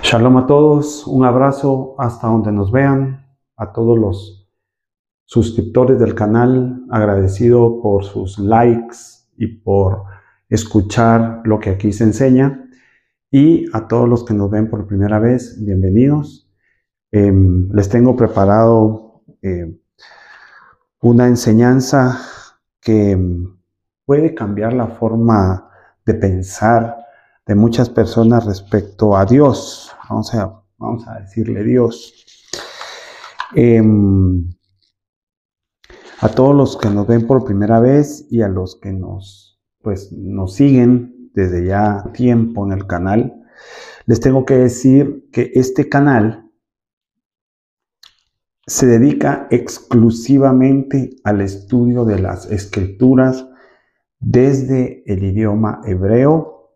Shalom a todos, un abrazo hasta donde nos vean, a todos los suscriptores del canal, agradecido por sus likes y por escuchar lo que aquí se enseña, y a todos los que nos ven por primera vez, bienvenidos. Les tengo preparado una enseñanza que puede cambiar la forma de pensar de muchas personas respecto a Dios. Vamos a decirle Dios. A todos los que nos ven por primera vez y a los que nos siguen desde ya tiempo en el canal, les tengo que decir que este canal se dedica exclusivamente al estudio de las escrituras desde el idioma hebreo,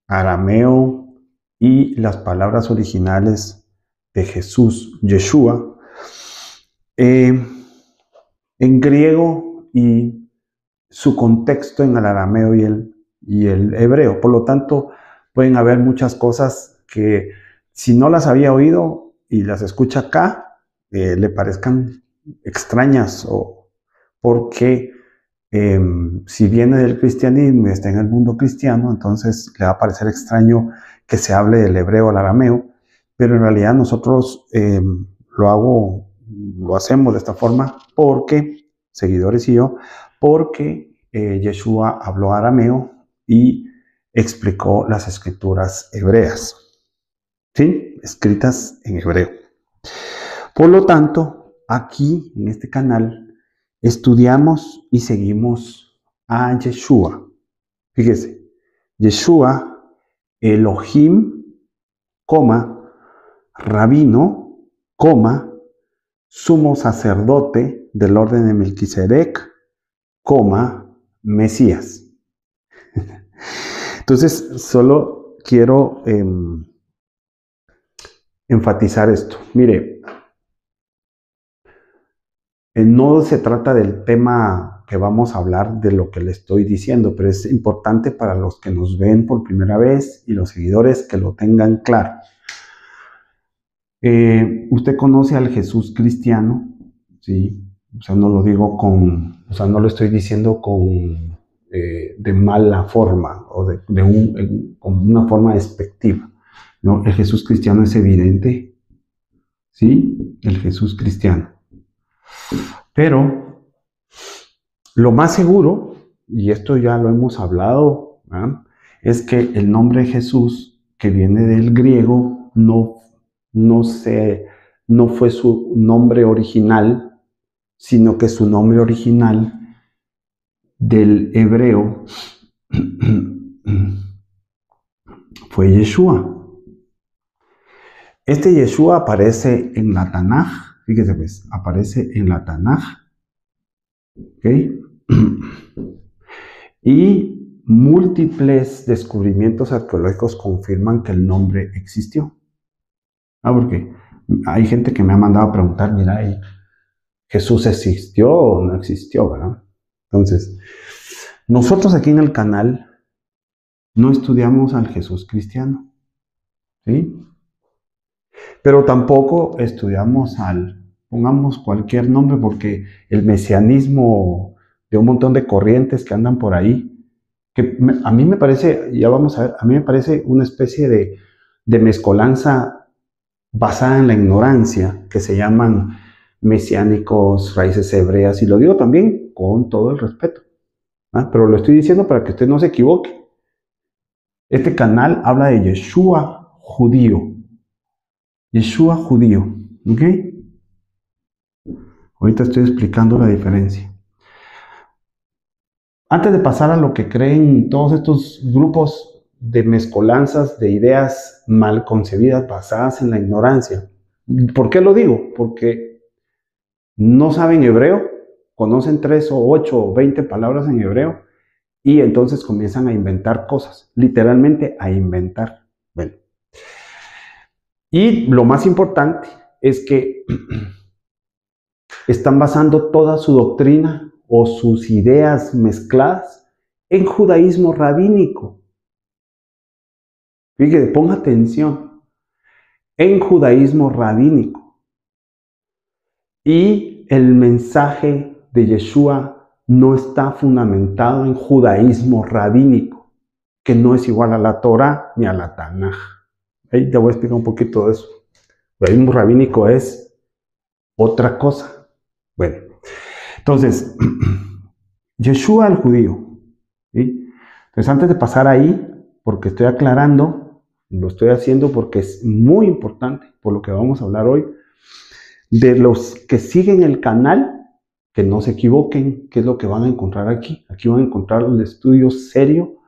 arameo y las palabras originales de Jesús, Yeshua, en griego y su contexto en el arameo y el hebreo. Por lo tanto, pueden haber muchas cosas que si no las había oído y las escucha acá, le parezcan extrañas, o porque si viene del cristianismo y está en el mundo cristiano, entonces le va a parecer extraño que se hable del hebreo o el arameo, pero en realidad nosotros lo hacemos de esta forma porque, seguidores y yo, porque Yeshua habló arameo y explicó las escrituras hebreas, ¿sí? Escritas en hebreo. Por lo tanto, aquí en este canal estudiamos y seguimos a Yeshua. Fíjese, Yeshua, Elohim, rabino, sumo sacerdote del orden de Melquisedec, Mesías. Entonces, solo quiero enfatizar esto. Mire, no se trata del tema que vamos a hablar de lo que le estoy diciendo, pero es importante para los que nos ven por primera vez y los seguidores que lo tengan claro. Usted conoce al Jesús cristiano, ¿sí? O sea, no lo digo no lo estoy diciendo de mala forma o con una forma despectiva, ¿no? El Jesús cristiano es evidente, ¿sí? El Jesús cristiano. Pero lo más seguro, y esto ya lo hemos hablado, ¿verdad?, es que el nombre Jesús, que viene del griego, no fue su nombre original, sino que su nombre original del hebreo fue Yeshua. Este Yeshua aparece en la Tanaj, fíjese pues, aparece en la Tanaj, ¿ok? Y múltiples descubrimientos arqueológicos confirman que el nombre existió. Porque hay gente que me ha mandado a preguntar, mira, ¿Jesús existió o no existió, verdad? Entonces, nosotros aquí en el canal no estudiamos al Jesús cristiano, ¿sí? Pero tampoco estudiamos pongamos cualquier nombre, porque el mesianismo de un montón de corrientes que andan por ahí, que a mí me parece, ya vamos a ver, a mí me parece una especie de mezcolanza basada en la ignorancia, que se llaman mesiánicos, raíces hebreas, y lo digo también con todo el respeto, ¿ah? Pero lo estoy diciendo para que usted no se equivoque. Este canal habla de Yeshua judío. Yeshua judío, ¿ok? Ahorita estoy explicando la diferencia. Antes de pasar a lo que creen todos estos grupos de mezcolanzas de ideas mal concebidas basadas en la ignorancia. ¿Por qué lo digo? Porque no saben hebreo, conocen 3 o 8 o 20 palabras en hebreo y entonces comienzan a inventar cosas, literalmente a inventar. Bueno. Y lo más importante es que están basando toda su doctrina o sus ideas mezcladas en judaísmo rabínico. Fíjate, ponga atención. en judaísmo rabínico. Y el mensaje de Yeshua no está fundamentado en judaísmo rabínico, que no es igual a la Torah ni a la Tanaj. Ahí te voy a explicar un poquito de eso. El judaísmo rabínico es otra cosa. Bueno, entonces, Yeshua el judío. ¿Sí? Entonces, antes de pasar ahí, porque estoy aclarando, lo estoy haciendo porque es muy importante, por lo que vamos a hablar hoy, de los que siguen el canal, que no se equivoquen, qué es lo que van a encontrar aquí. Aquí van a encontrar un estudio serio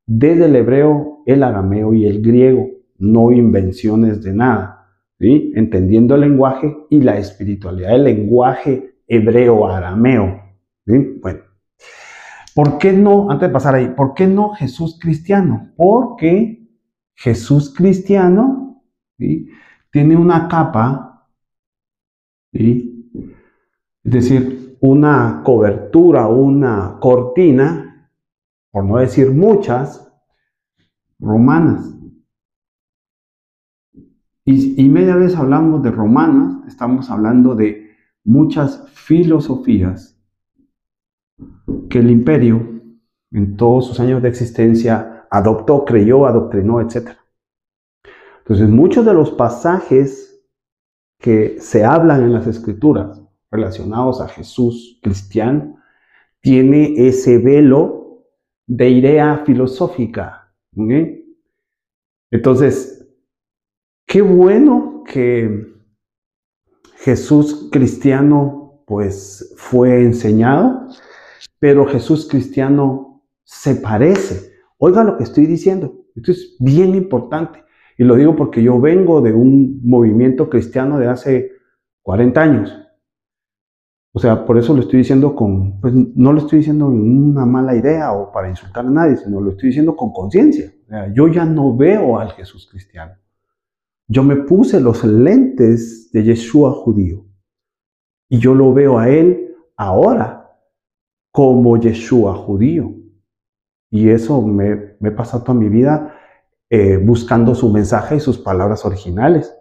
desde el hebreo, el arameo y el griego, no invenciones de nada, ¿sí? Entendiendo el lenguaje y la espiritualidad del lenguaje hebreo-arameo. ¿Sí? Bueno, ¿por qué no, antes de pasar ahí, por qué no Jesús cristiano? Porque Jesús cristiano, ¿sí?, tiene una capa, ¿sí?, es decir, una cobertura, una cortina, por no decir muchas, romanas. Y media vez hablamos de romanas, estamos hablando de muchas filosofías que el imperio, en todos sus años de existencia, adoptó, creyó, adoctrinó, etc. Entonces, muchos de los pasajes que se hablan en las Escrituras relacionados a Jesús cristiano, tiene ese velo de idea filosófica. ¿Sí? Entonces, qué bueno que Jesús cristiano pues fue enseñado, pero Jesús cristiano se parece. Oiga lo que estoy diciendo, esto es bien importante. Y lo digo porque yo vengo de un movimiento cristiano de hace 40 años. O sea, por eso lo estoy diciendo pues no lo estoy diciendo en una mala idea o para insultar a nadie, sino lo estoy diciendo con conciencia. O sea, yo ya no veo al Jesús cristiano. Yo me puse los lentes de Yeshua judío. Y yo lo veo a él ahora como Yeshua judío. Y eso me he pasado toda mi vida buscando su mensaje y sus palabras originales.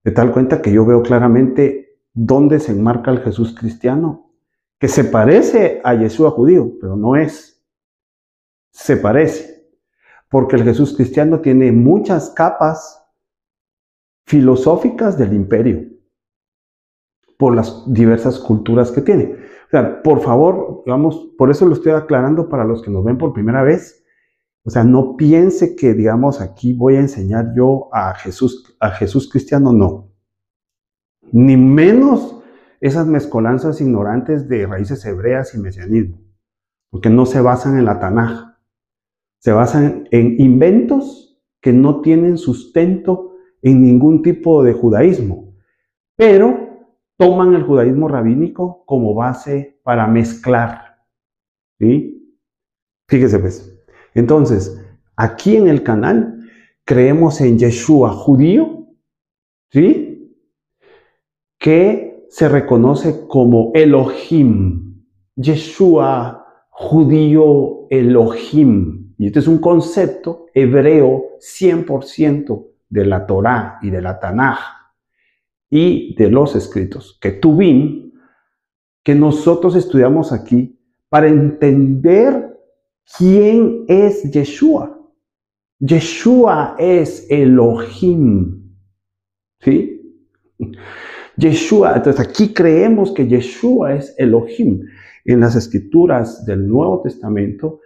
De tal cuenta que yo veo claramente dónde se enmarca el Jesús cristiano, que se parece a Yeshua judío, pero no es. Se parece. Porque el Jesús cristiano tiene muchas capas filosóficas del imperio, por las diversas culturas que tiene. O sea, por favor, vamos, por eso lo estoy aclarando para los que nos ven por primera vez. O sea, no piense que, digamos, aquí voy a enseñar yo a Jesús cristiano, no. Ni menos esas mezcolanzas ignorantes de raíces hebreas y mesianismo, porque no se basan en la Tanaj, se basan en inventos que no tienen sustento en ningún tipo de judaísmo, pero toman el judaísmo rabínico como base para mezclar, ¿sí? Fíjese pues. Entonces, aquí en el canal creemos en Yeshua judío, ¿sí?, que se reconoce como Elohim. Yeshua judío Elohim. Y este es un concepto hebreo 100% de la Torá y de la Tanaj y de los escritos, que Tuvim, que nosotros estudiamos aquí para entender quién es Yeshua. Yeshua es Elohim, ¿sí? Yeshua, entonces aquí creemos que Yeshua es Elohim. En las escrituras del Nuevo Testamento,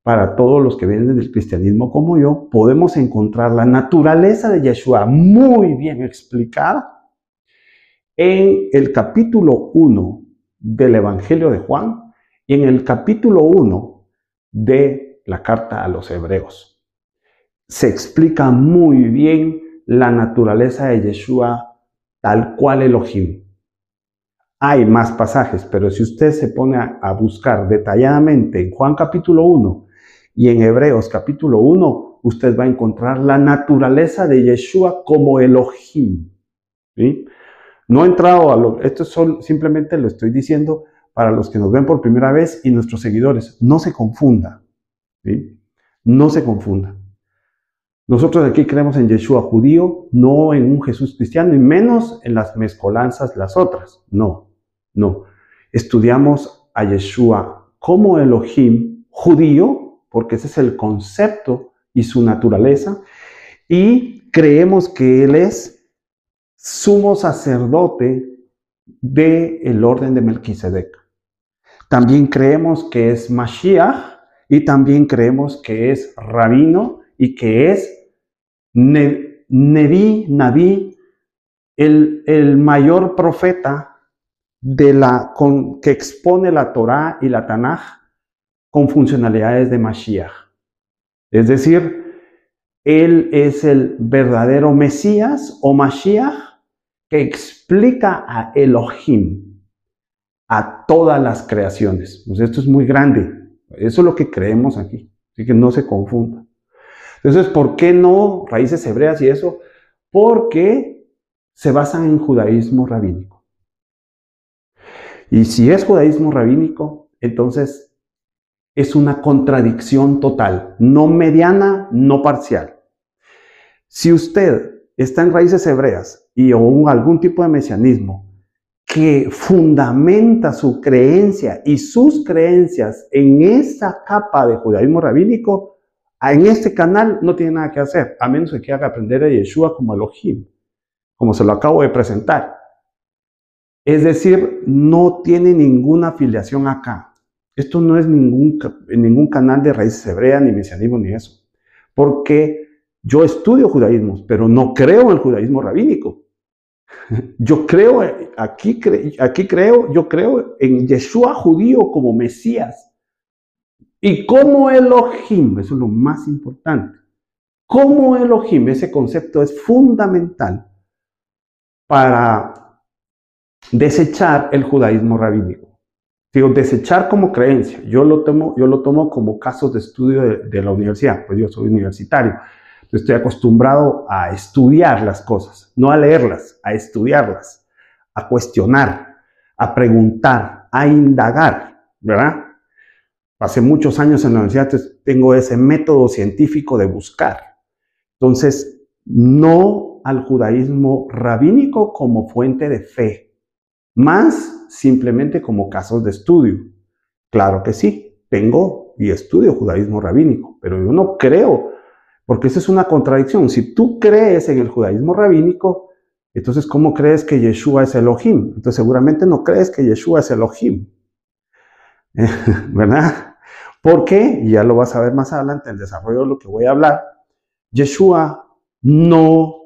para todos los que vienen del cristianismo como yo, podemos encontrar la naturaleza de Yeshua muy bien explicada en el capítulo 1 del Evangelio de Juan y en el capítulo 1 de la carta a los Hebreos. Se explica muy bien la naturaleza de Yeshua tal cual Elohim. Hay más pasajes, pero si usted se pone a buscar detalladamente en Juan capítulo 1 y en Hebreos capítulo 1, usted va a encontrar la naturaleza de Yeshua como Elohim. ¿Sí? No he entrado a esto simplemente lo estoy diciendo para los que nos ven por primera vez y nuestros seguidores. No se confunda, ¿sí? No se confunda. Nosotros aquí creemos en Yeshua judío, no en un Jesús cristiano, y menos en las mezcolanzas las otras. No, no. Estudiamos a Yeshua como Elohim judío, porque ese es el concepto y su naturaleza, y creemos que Él es sumo sacerdote del orden de Melquisedec. También creemos que es Mashiach, y también creemos que es rabino, y que es Naví, el mayor profeta que expone la Torá y la Tanaj con funcionalidades de Mashiach. Es decir, él es el verdadero Mesías o Mashiach que explica a Elohim, a todas las creaciones. Pues esto es muy grande. Eso es lo que creemos aquí. Así que no se confunda. Entonces, ¿por qué no raíces hebreas y eso? Porque se basan en judaísmo rabínico. Y si es judaísmo rabínico, entonces es una contradicción total, no mediana, no parcial. Si usted está en raíces hebreas y o algún tipo de mesianismo que fundamenta su creencia y sus creencias en esa capa de judaísmo rabínico, en este canal no tiene nada que hacer, a menos que quiera aprender a Yeshua como Elohim, como se lo acabo de presentar. Es decir, no tiene ninguna afiliación acá. Esto no es ningún canal de raíces hebreas, ni mesianismo, ni eso. Porque yo estudio judaísmos, pero no creo en el judaísmo rabínico. Yo creo, yo creo en Yeshua judío como Mesías. Y como Elohim, eso es lo más importante. Como Elohim, ese concepto es fundamental para desechar el judaísmo rabínico. Digo, desechar como creencia. Yo lo tomo como casos de estudio de la universidad, pues yo soy universitario. Estoy acostumbrado a estudiar las cosas, no a leerlas, a estudiarlas, a cuestionar, a preguntar, a indagar, ¿verdad? Hace muchos años en la universidad tengo ese método científico de buscar. Entonces, no al judaísmo rabínico como fuente de fe, más simplemente como casos de estudio. Claro que sí, tengo y estudio judaísmo rabínico, pero yo no creo, porque eso es una contradicción. Si tú crees en el judaísmo rabínico, entonces ¿cómo crees que Yeshua es Elohim? Entonces seguramente no crees que Yeshua es Elohim, ¿verdad? Porque, y ya lo vas a ver más adelante en el desarrollo de lo que voy a hablar, Yeshua no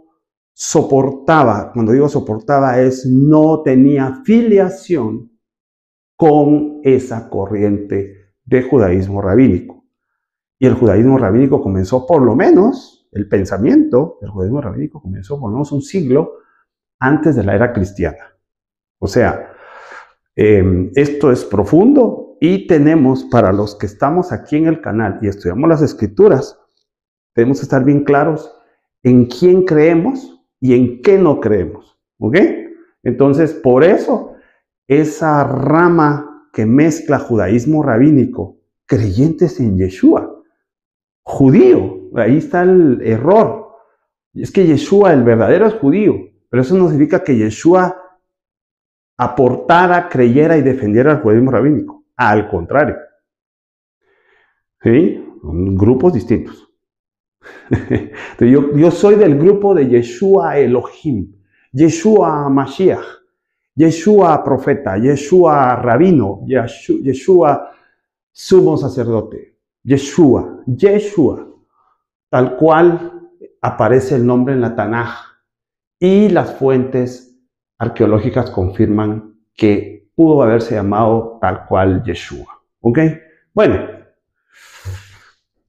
soportaba, cuando digo soportaba es no tenía filiación con esa corriente de judaísmo rabínico. Y el judaísmo rabínico comenzó por lo menos, el pensamiento del judaísmo rabínico comenzó por lo menos un siglo antes de la era cristiana. O sea, esto es profundo y tenemos, para los que estamos aquí en el canal y estudiamos las escrituras, tenemos que estar bien claros en quién creemos y en qué no creemos. ¿Ok? Entonces, por eso, esa rama que mezcla judaísmo rabínico, creyentes en Yeshua, judío, ahí está el error. Es que Yeshua, el verdadero, es judío, pero eso no significa que Yeshua aportara, creyera y defendiera el judaísmo rabínico. Al contrario. ¿Sí? Son grupos distintos. Yo soy del grupo de Yeshua Elohim, Yeshua Mashiach, Yeshua profeta, Yeshua rabino, Yeshua sumo sacerdote, Yeshua, tal cual aparece el nombre en la Tanaj. Y las fuentes arqueológicas confirman que pudo haberse llamado tal cual Yeshua. ¿Ok? Bueno.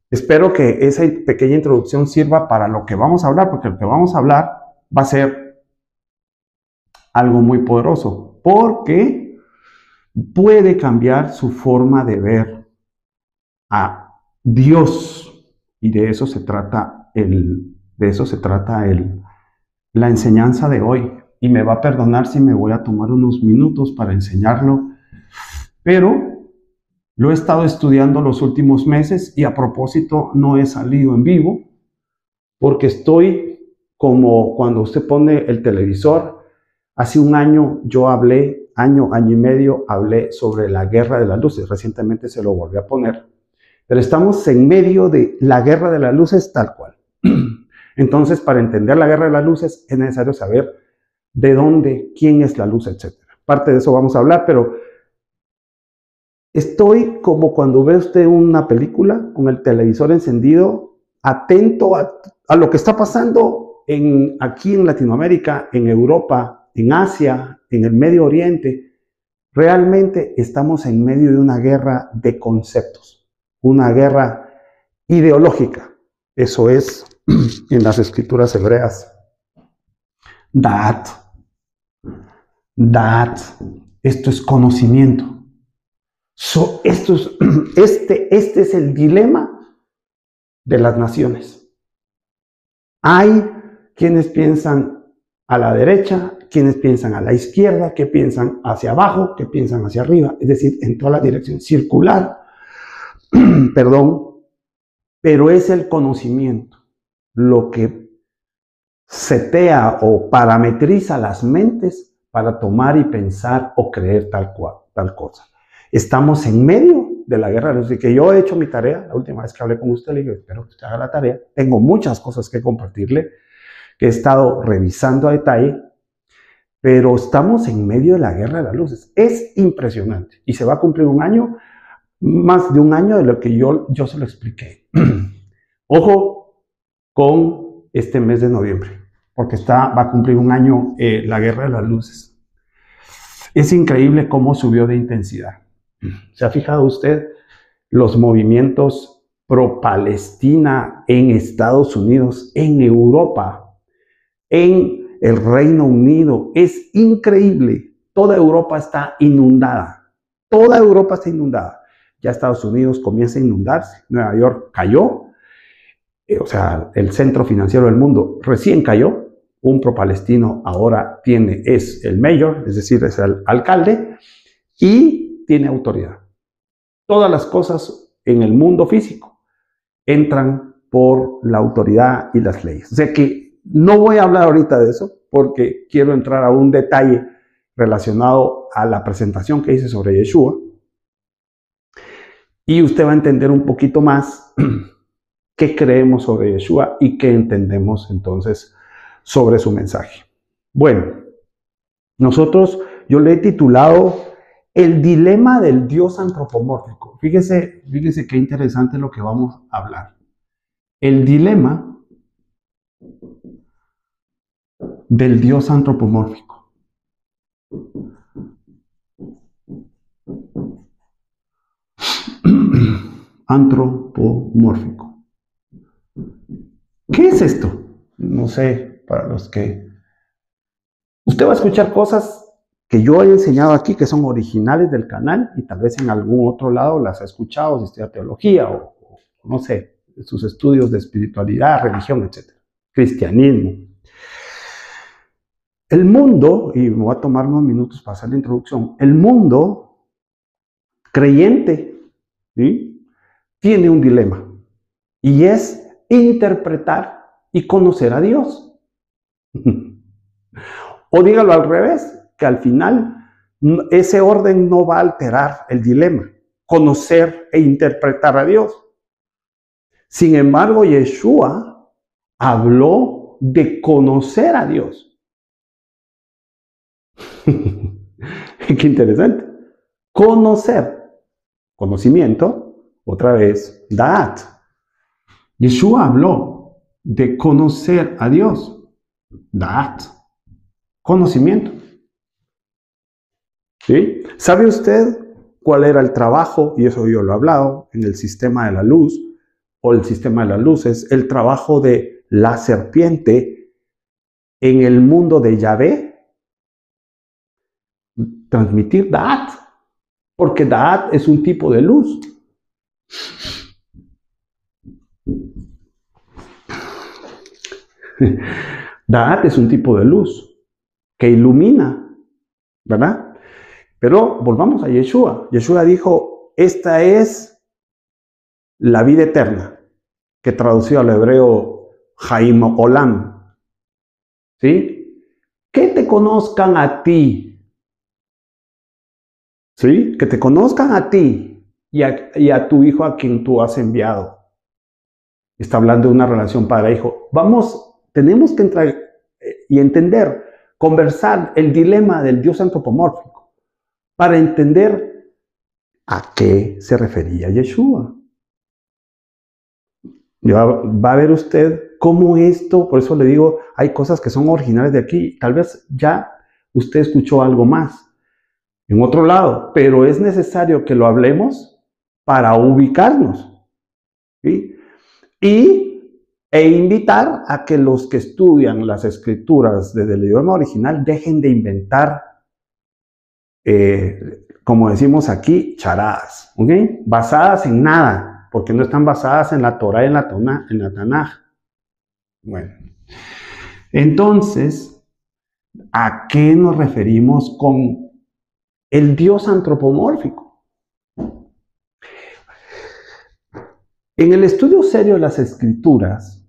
Espero que esa pequeña introducción sirva para lo que vamos a hablar, porque lo que vamos a hablar va a ser algo muy poderoso, porque puede cambiar su forma de ver a Dios. Y de eso se trata la enseñanza de hoy. Y me va a perdonar si me voy a tomar unos minutos para enseñarlo, pero lo he estado estudiando los últimos meses y a propósito no he salido en vivo porque estoy como cuando usted pone el televisor. Hace un año yo hablé, año y medio, hablé sobre la guerra de las luces. Recientemente se lo volví a poner. Pero estamos en medio de la guerra de las luces tal cual. Entonces, para entender la guerra de las luces es necesario saber de dónde, quién es la luz, etc. Parte de eso vamos a hablar, pero estoy como cuando ve usted una película con el televisor encendido, atento a lo que está pasando aquí en Latinoamérica, en Europa, en Asia, en el Medio Oriente. Realmente estamos en medio de una guerra de conceptos, una guerra ideológica. Eso es en las escrituras hebreas. Da'at. Esto es conocimiento. Este es el dilema de las naciones. Hay quienes piensan a la derecha, quienes piensan a la izquierda, que piensan hacia abajo, que piensan hacia arriba, es decir, en toda la dirección circular, perdón, pero es el conocimiento lo que setea o parametriza las mentes para tomar y pensar o creer tal cosa. Estamos en medio de la guerra, así que yo he hecho mi tarea. La última vez que hablé con usted le dije, espero que usted haga la tarea. Tengo muchas cosas que compartirle, que he estado revisando a detalle, pero estamos en medio de la guerra de las luces. Es impresionante y se va a cumplir un año, más de un año de lo que yo se lo expliqué. Ojo con este mes de noviembre, porque va a cumplir un año la guerra de las luces. Es increíble cómo subió de intensidad. ¿Se ha fijado usted los movimientos pro-Palestina en Estados Unidos, en Europa, en el Reino Unido? Es increíble. Toda Europa está inundada. Toda Europa está inundada. Ya Estados Unidos comienza a inundarse. Nueva York cayó. O sea, el centro financiero del mundo recién cayó. Un pro-palestino ahora es el mayor, es decir, es el alcalde, y tiene autoridad. Todas las cosas en el mundo físico entran por la autoridad y las leyes. O sea que no voy a hablar ahorita de eso porque quiero entrar a un detalle relacionado a la presentación que hice sobre Yeshua. Y usted va a entender un poquito más qué creemos sobre Yeshua y qué entendemos entonces sobre su mensaje. Bueno, yo le he titulado El dilema del Dios antropomórfico. Fíjese qué interesante lo que vamos a hablar. El dilema del Dios antropomórfico. Antropomórfico. ¿Qué es esto? No sé, para los que... Usted va a escuchar cosas que yo he enseñado aquí, que son originales del canal, y tal vez en algún otro lado las ha escuchado, si estudia teología o no sé, sus estudios de espiritualidad, religión, etc. Cristianismo. El mundo, y me voy a tomar unos minutos para hacer la introducción, el mundo creyente, ¿sí?, tiene un dilema, y es interpretar y conocer a Dios. O dígalo al revés, que al final ese orden no va a alterar el dilema, conocer e interpretar a Dios. Sin embargo, Yeshua habló de conocer a Dios. Qué interesante. Conocimiento, otra vez, da'at. Yeshua habló de conocer a Dios, da'at, conocimiento. ¿Sí? ¿Sabe usted cuál era el trabajo? Y eso yo lo he hablado en el sistema de la luz o el sistema de las luces, el trabajo de la serpiente en el mundo de Yahvé. Transmitir da'at, porque da'at es un tipo de luz. Da'at es un tipo de luz que ilumina, ¿verdad? Pero volvamos a Yeshua. Yeshua dijo, esta es la vida eterna, que traducido al hebreo Jaim Olam. ¿Sí? Que te conozcan a ti. ¿Sí? Que te conozcan a ti y a tu hijo a quien tú has enviado. Está hablando de una relación padre-hijo. Tenemos que entrar y entender, conversar el dilema del Dios antropomórfico para entender a qué se refería Yeshua. Ya va a ver usted cómo esto, por eso le digo, hay cosas que son originales de aquí. Tal vez ya usted escuchó algo más en otro lado, pero es necesario que lo hablemos para ubicarnos. ¿Sí? E invitar a que los que estudian las escrituras desde el idioma original dejen de inventar, como decimos aquí, charadas, ¿okay? Basadas en nada, porque no están basadas en la Torah y en la Tanaj. Bueno, entonces, ¿a qué nos referimos con el Dios antropomórfico? En el estudio serio de las escrituras,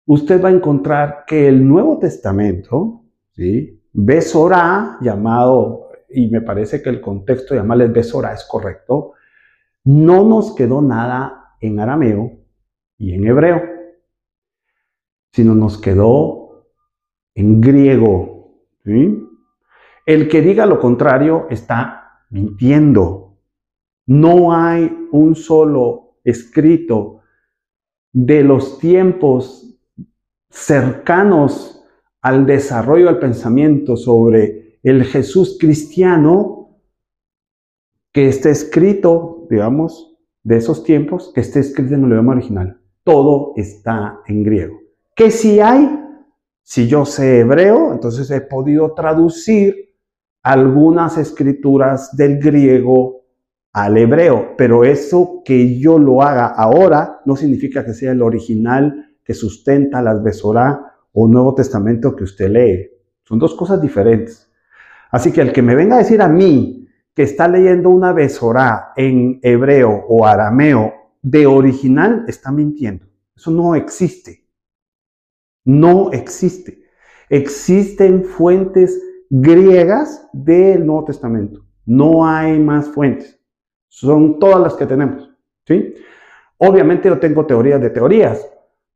usted va a encontrar que el Nuevo Testamento, ¿sí? Besorá, llamado, y me parece que el contexto de llamarles Besorá es correcto, no nos quedó nada en arameo y en hebreo, sino nos quedó en griego. ¿Sí? El que diga lo contrario está mintiendo. No hay un solo escrito de los tiempos cercanos al desarrollo del pensamiento sobre el Jesús cristiano que esté escrito, digamos, de esos tiempos, que esté escrito en el idioma original. Todo está en griego. Que si hay, si yo sé hebreo, entonces he podido traducir algunas escrituras del griego al hebreo, pero eso que yo lo haga ahora no significa que sea el original que sustenta las Besorá o Nuevo Testamento que usted lee. Son dos cosas diferentes. Así que el que me venga a decir a mí que está leyendo una Besorá en hebreo o arameo de original, está mintiendo. Eso no existe. No existe. Existen fuentes griegas del Nuevo Testamento. No hay más fuentes. Son todas las que tenemos, ¿sí? Obviamente yo tengo teorías,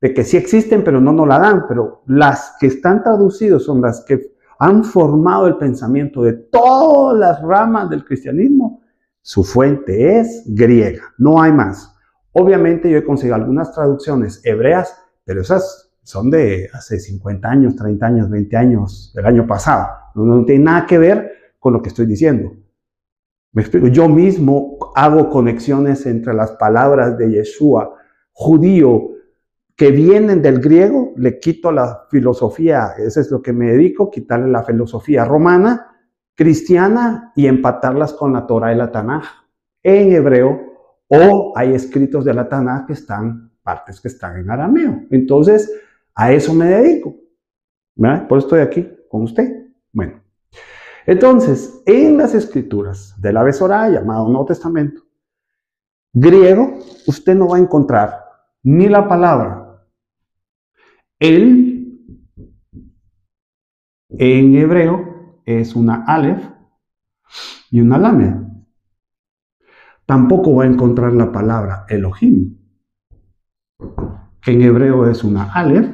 de que sí existen, pero no nos la dan, pero las que están traducidas son las que han formado el pensamiento de todas las ramas del cristianismo. Su fuente es griega, no hay más. Obviamente yo he conseguido algunas traducciones hebreas, pero esas son de hace 50 años, 30 años, 20 años, del año pasado. No tiene nada que ver con lo que estoy diciendo. Me explico, yo mismo hago conexiones entre las palabras de Yeshua, judío, que vienen del griego, le quito la filosofía, eso es lo que me dedico, quitarle la filosofía romana, cristiana y empatarlas con la Torah y la Tanaj en hebreo, o hay escritos de la Tanaj que están, partes que están en arameo. Entonces, a eso me dedico. ¿Verdad? Por eso estoy aquí con usted. Bueno. Entonces, en las escrituras de la Besorá, llamado Nuevo Testamento, griego, usted no va a encontrar ni la palabra el en hebreo es una Aleph y una Lamed. Tampoco va a encontrar la palabra Elohim, que en hebreo es una Aleph,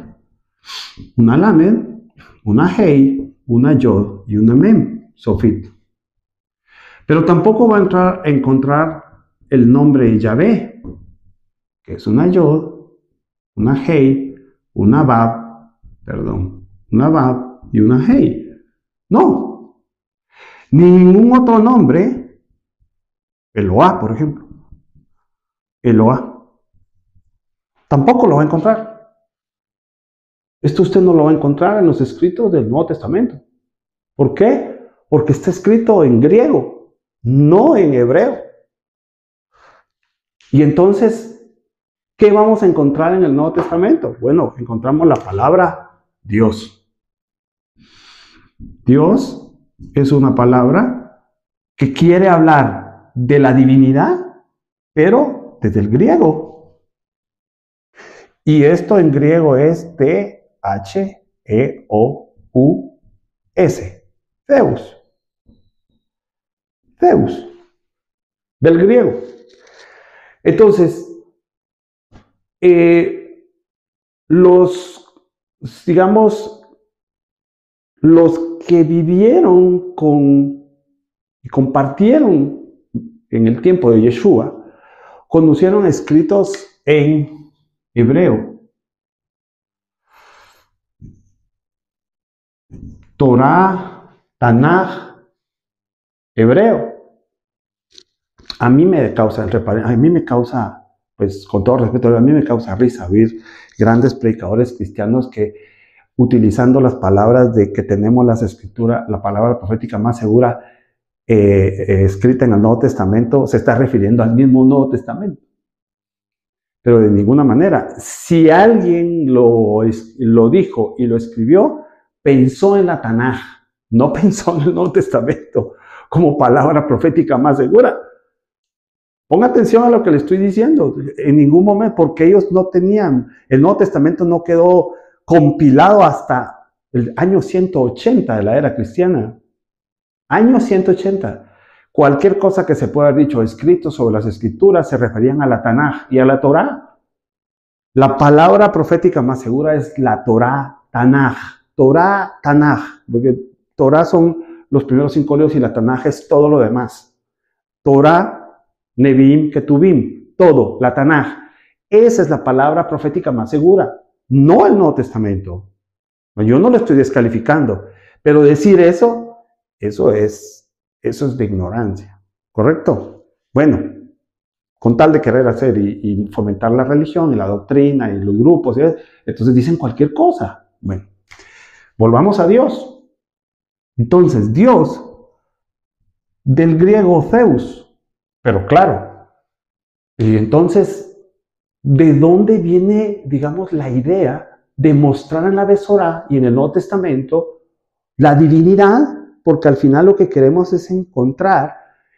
una Lamed, una Hei, una Yod y una Mem. Sofit. Pero tampoco va a encontrar el nombre Yahvé, que es una Yod, una Hei, una Bab y una Hei. No. Ningún otro nombre, Eloá, por ejemplo. Eloá. Tampoco lo va a encontrar. Esto usted no lo va a encontrar en los escritos del Nuevo Testamento. ¿Por qué? Porque está escrito en griego, no en hebreo. Y entonces, ¿qué vamos a encontrar en el Nuevo Testamento? Bueno, encontramos la palabra Dios. Dios es una palabra que quiere hablar de la divinidad, pero desde el griego. Y esto en griego es T-H-E-O-U-S. Theus. Zeus, del griego. Entonces, digamos, los que vivieron y compartieron en el tiempo de Yeshua, conocieron escritos en hebreo. Torah, Tanaj, hebreo. A mí me causa, pues con todo respeto, a mí me causa risa oír grandes predicadores cristianos que, utilizando las palabras de que tenemos las escrituras, la palabra profética más segura escrita en el Nuevo Testamento, se está refiriendo al mismo Nuevo Testamento. Pero de ninguna manera. Si alguien lo dijo y lo escribió, pensó en la Tanaj, no pensó en el Nuevo Testamento como palabra profética más segura. Ponga atención a lo que le estoy diciendo. En ningún momento, porque ellos no tenían, el Nuevo Testamento no quedó compilado hasta el año 180 de la era cristiana. Año 180. Cualquier cosa que se pueda haber dicho, escrito sobre las escrituras, se referían a la Tanaj y a la Torá. La palabra profética más segura es la Torá, Tanaj. Torá, Tanaj. Porque Torá son los primeros 5 libros y la Tanaj es todo lo demás. Torá, Nevi'im, Ketuvim, todo, la Tanaj. Esa es la palabra profética más segura, no el Nuevo Testamento. Yo no lo estoy descalificando, pero decir eso es de ignorancia, ¿correcto? Bueno, con tal de querer hacer y fomentar la religión y la doctrina y los grupos, entonces dicen cualquier cosa. Bueno, volvamos a Dios. Entonces, Dios, del griego Zeus, pero claro, y entonces, ¿de dónde viene, digamos, la idea de mostrar en la Besorá y en el Nuevo Testamento la divinidad? Porque al final lo que queremos es encontrar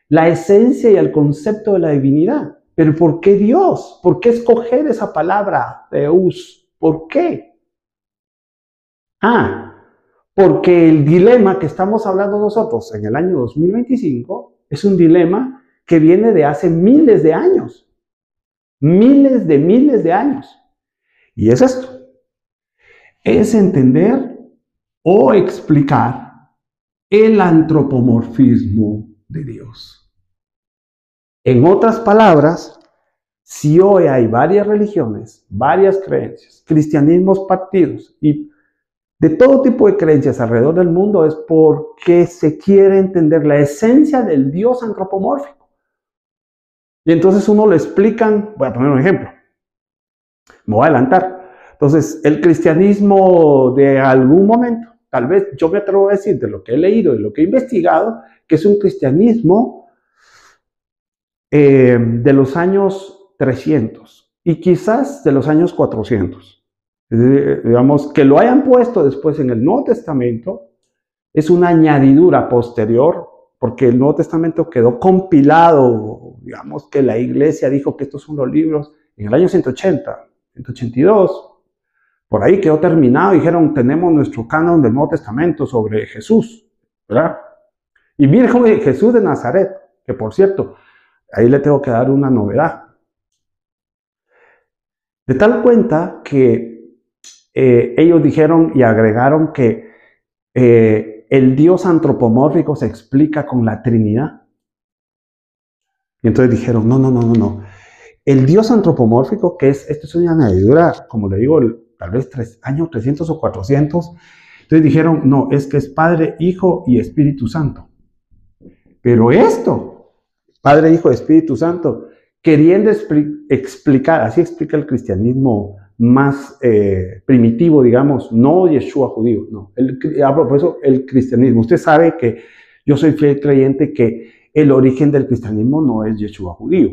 la esencia y el concepto de la divinidad. Pero ¿por qué Dios? ¿Por qué escoger esa palabra, Deus? ¿Por qué? Porque el dilema que estamos hablando nosotros en el año 2025 es un dilema que viene de hace miles de años. Miles de años. Y es esto. Es entender o explicar el antropomorfismo de Dios. En otras palabras, si hoy hay varias religiones, varias creencias, cristianismos partidos y de todo tipo de creencias alrededor del mundo, es porque se quiere entender la esencia del Dios antropomórfico. Y entonces uno lo explican, voy a poner un ejemplo, me voy a adelantar. Entonces, el cristianismo de algún momento, tal vez yo me atrevo a decir de lo que he leído y lo que he investigado, que es un cristianismo de los años 300 y quizás de los años 400. Digamos, que lo hayan puesto después en el Nuevo Testamento es una añadidura posterior, porque el Nuevo Testamento quedó compilado, digamos que la iglesia dijo que estos son los libros en el año 180, 182, por ahí quedó terminado, dijeron, tenemos nuestro canon del Nuevo Testamento sobre Jesús, ¿verdad? Y Virgen de Jesús de Nazaret, que por cierto, ahí le tengo que dar una novedad. De tal cuenta que ellos dijeron y agregaron que el Dios antropomórfico se explica con la Trinidad. Y entonces dijeron, no. El Dios antropomórfico, que esto es una añadidura, como le digo, tal vez años 300 o 400. Entonces dijeron, no, es que es Padre, Hijo y Espíritu Santo. Pero esto, Padre, Hijo y Espíritu Santo, queriendo explicar, así explica el cristianismo más primitivo, digamos, no Yeshua judío, no. Por eso el cristianismo. Usted sabe que yo soy fiel creyente que el origen del cristianismo no es Yeshua judío.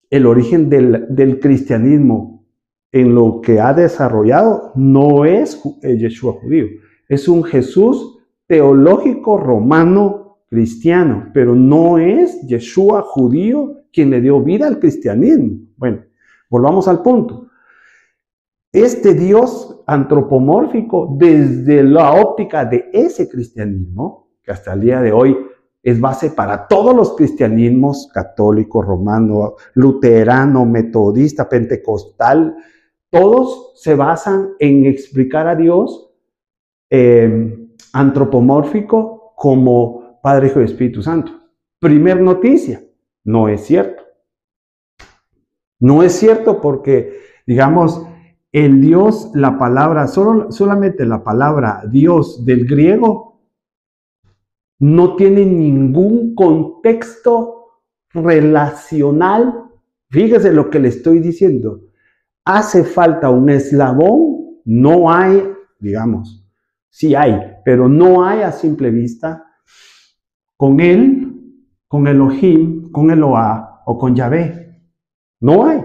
El origen del cristianismo en lo que ha desarrollado no es Yeshua judío. Es un Jesús teológico romano cristiano, pero no es Yeshua judío quien le dio vida al cristianismo. Bueno, volvamos al punto. este Dios antropomórfico, desde la óptica de ese cristianismo, que hasta el día de hoy es base para todos los cristianismos, católico, romano, luterano, metodista, pentecostal, todos se basan en explicar a Dios antropomórfico como Padre, Hijo y Espíritu Santo. Primer noticia, no es cierto. No es cierto porque, digamos, el Dios, la palabra, solamente la palabra Dios del griego no tiene ningún contexto relacional. Fíjese lo que le estoy diciendo. Hace falta un eslabón, no hay, digamos, sí hay, pero no hay a simple vista con él, con Elohim, con Eloah o con Yahvé. No hay.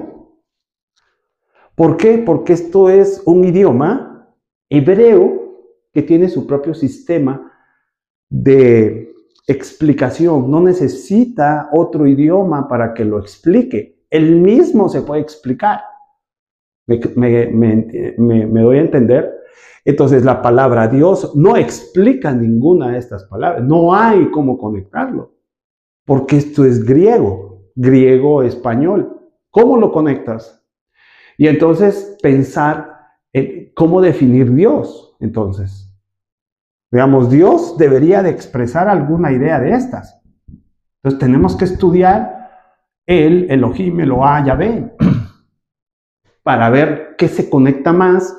¿Por qué? Porque esto es un idioma hebreo que tiene su propio sistema de explicación. No necesita otro idioma para que lo explique. Él mismo se puede explicar. ¿Me doy a entender? Entonces la palabra Dios no explica ninguna de estas palabras. No hay cómo conectarlo. Porque esto es griego, griego-español. ¿Cómo lo conectas? Y entonces pensar en cómo definir Dios. Entonces, digamos, Dios debería de expresar alguna idea de estas. Entonces tenemos que estudiar el Elohim, Eloah, Yahvé, para ver qué se conecta más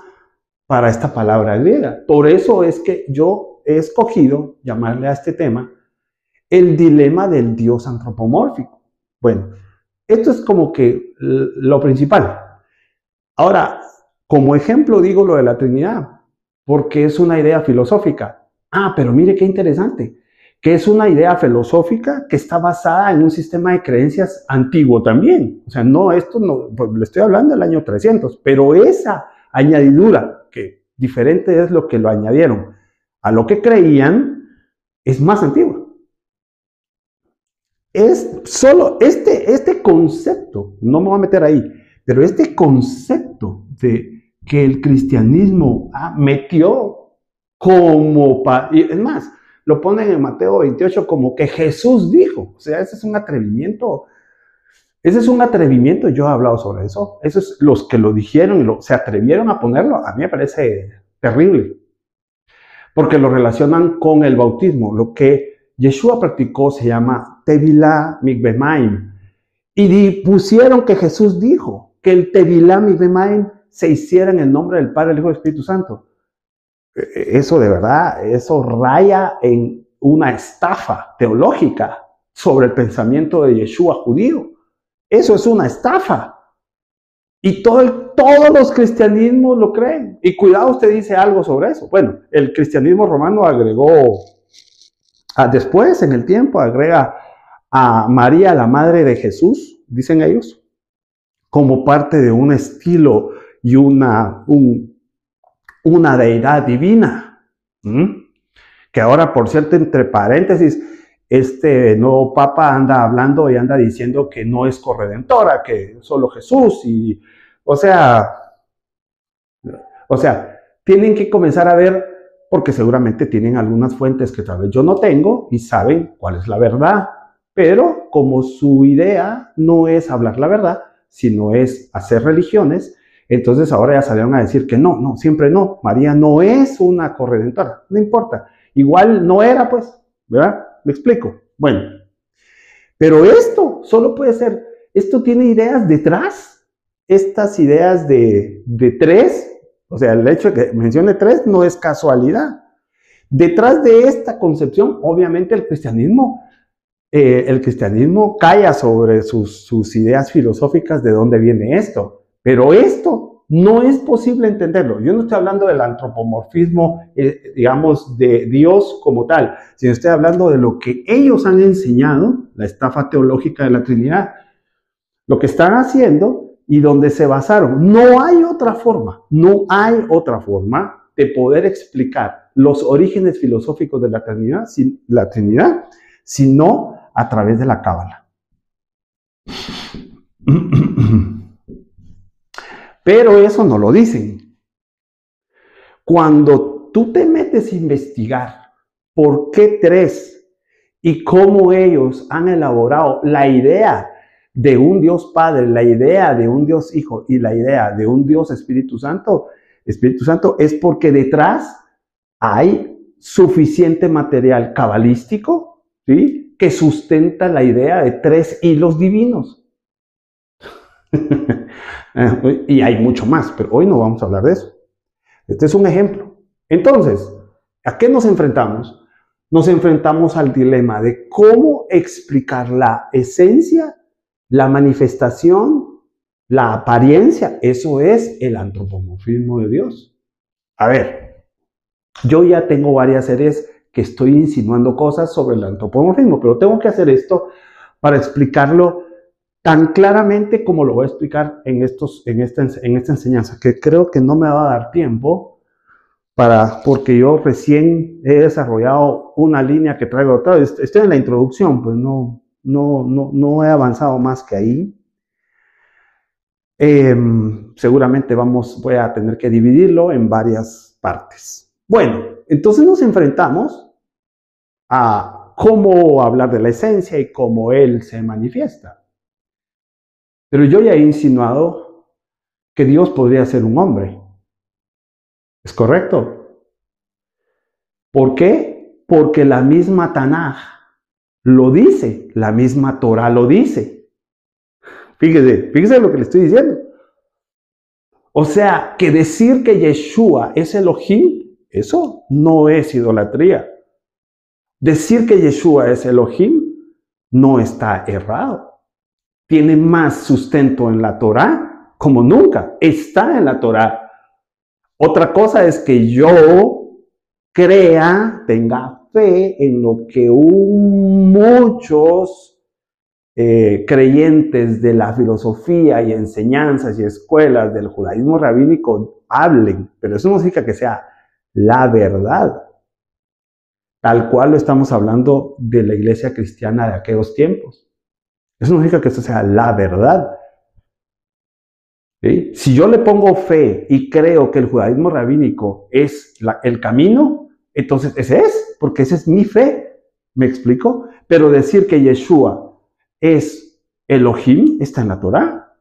para esta palabra griega. Por eso es que yo he escogido llamarle a este tema el dilema del Dios antropomórfico. Bueno, esto es como que lo principal. Ahora, como ejemplo digo lo de la Trinidad, porque es una idea filosófica. Ah, pero mire qué interesante, que es una idea filosófica que está basada en un sistema de creencias antiguo también. O sea, no, esto no, pues, le estoy hablando del año 300, pero esa añadidura, que diferente es lo que lo añadieron a lo que creían, es más antigua. Es solo este concepto, no me voy a meter ahí, pero este concepto de que el cristianismo metió como, y es más, lo ponen en Mateo 28 como que Jesús dijo. O sea, ese es un atrevimiento. Yo he hablado sobre eso. Esos los que lo dijeron y se atrevieron a ponerlo, a mí me parece terrible. Porque lo relacionan con el bautismo. Lo que Yeshua practicó se llama Tevilá Mikveh Maim. Y pusieron que Jesús dijo que el Tevilá Mikveh Maim se hiciera en el nombre del Padre, el Hijo y el Espíritu Santo. Eso de verdad, eso raya en una estafa teológica sobre el pensamiento de Yeshua judío. Eso es una estafa. Y todos los cristianismos lo creen. Y cuidado, usted dice algo sobre eso. Bueno, el cristianismo romano agregó, después en el tiempo, agrega a María, la madre de Jesús, dicen ellos, como parte de un estilo y una deidad divina. Que ahora, por cierto, entre paréntesis, este nuevo papa anda hablando y anda diciendo que no es corredentora, que solo Jesús. Y, o sea, tienen que comenzar a ver, porque seguramente tienen algunas fuentes que tal vez yo no tengo y saben cuál es la verdad. Pero como su idea no es hablar la verdad, sino es hacer religiones, entonces ahora ya salieron a decir que no, siempre no. María no es una corredentora, no importa. Igual no era, pues, ¿verdad? ¿Me explico? Bueno, pero esto solo puede ser, esto tiene ideas detrás, estas ideas de tres, o sea, el hecho de que mencione tres no es casualidad. Detrás de esta concepción, obviamente el cristianismo calla sobre sus ideas filosóficas de dónde viene esto. Pero esto no es posible entenderlo. Yo no estoy hablando del antropomorfismo, digamos, de Dios como tal, sino estoy hablando de lo que ellos han enseñado, la estafa teológica de la Trinidad, lo que están haciendo y donde se basaron. No hay otra forma de poder explicar los orígenes filosóficos de la Trinidad, sino a través de la Cábala. Pero eso no lo dicen. Cuando tú te metes a investigar por qué tres y cómo ellos han elaborado la idea de un Dios Padre, la idea de un Dios Hijo y la idea de un Dios Espíritu Santo, es porque detrás hay suficiente material cabalístico, ¿sí?, que sustenta la idea de tres hilos divinos. Y hay mucho más, pero hoy no vamos a hablar de eso. Este es un ejemplo. Entonces, ¿a qué nos enfrentamos? Nos enfrentamos al dilema de cómo explicar la esencia, la manifestación, la apariencia. Eso es el antropomorfismo de Dios. A ver, yo ya tengo varias series que estoy insinuando cosas sobre el antropomorfismo, pero tengo que hacer esto para explicarlo tan claramente como lo voy a explicar en esta enseñanza, que creo que no me va a dar tiempo porque yo recién he desarrollado una línea que traigo otra vez. Estoy en la introducción, pues no he avanzado más que ahí. Seguramente voy a tener que dividirlo en varias partes. Bueno, entonces nos enfrentamos a cómo hablar de la esencia y cómo Él se manifiesta. Pero yo ya he insinuado que Dios podría ser un hombre. ¿Es correcto? ¿Por qué? Porque la misma Tanaj lo dice, la misma Torah lo dice. Fíjese lo que le estoy diciendo. O sea, que decir que Yeshua es Elohim, eso no es idolatría. Decir que Yeshua es Elohim no está errado. Tiene más sustento en la Torah como nunca. Está en la Torah. Otra cosa es que yo tenga fe en lo que muchos creyentes de la filosofía y enseñanzas y escuelas del judaísmo rabínico hablen, pero eso no significa que sea la verdad, tal cual lo estamos hablando de la iglesia cristiana de aquellos tiempos. Eso no significa que eso sea la verdad. ¿Sí? Si yo le pongo fe y creo que el judaísmo rabínico es el camino, entonces ese es, porque esa es mi fe. ¿Me explico? Pero decir que Yeshua es Elohim está en la Torah.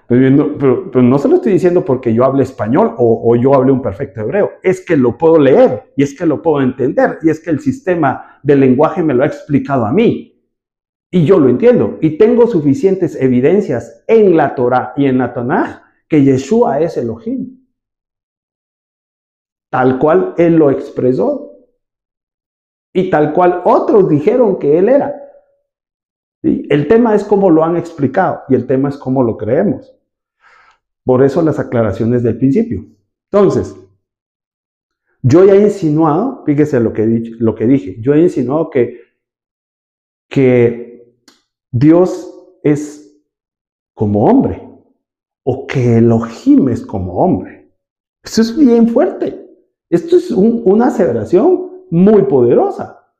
Pero no se lo estoy diciendo porque yo hable español o yo hable un perfecto hebreo. Es que lo puedo leer y es que lo puedo entender y es que el sistema del lenguaje me lo ha explicado a mí. Y yo lo entiendo. Y tengo suficientes evidencias en la Torah y en la Tanaj que Yeshua es Elohim. Tal cual Él lo expresó. Y tal cual otros dijeron que Él era. ¿Sí? El tema es cómo lo han explicado y el tema es cómo lo creemos. Por eso las aclaraciones del principio. Entonces, yo ya he insinuado, fíjese lo que dije, yo he insinuado que Dios es como hombre, o que Elohim es como hombre. Eso es bien fuerte. Esto es una aseveración muy poderosa.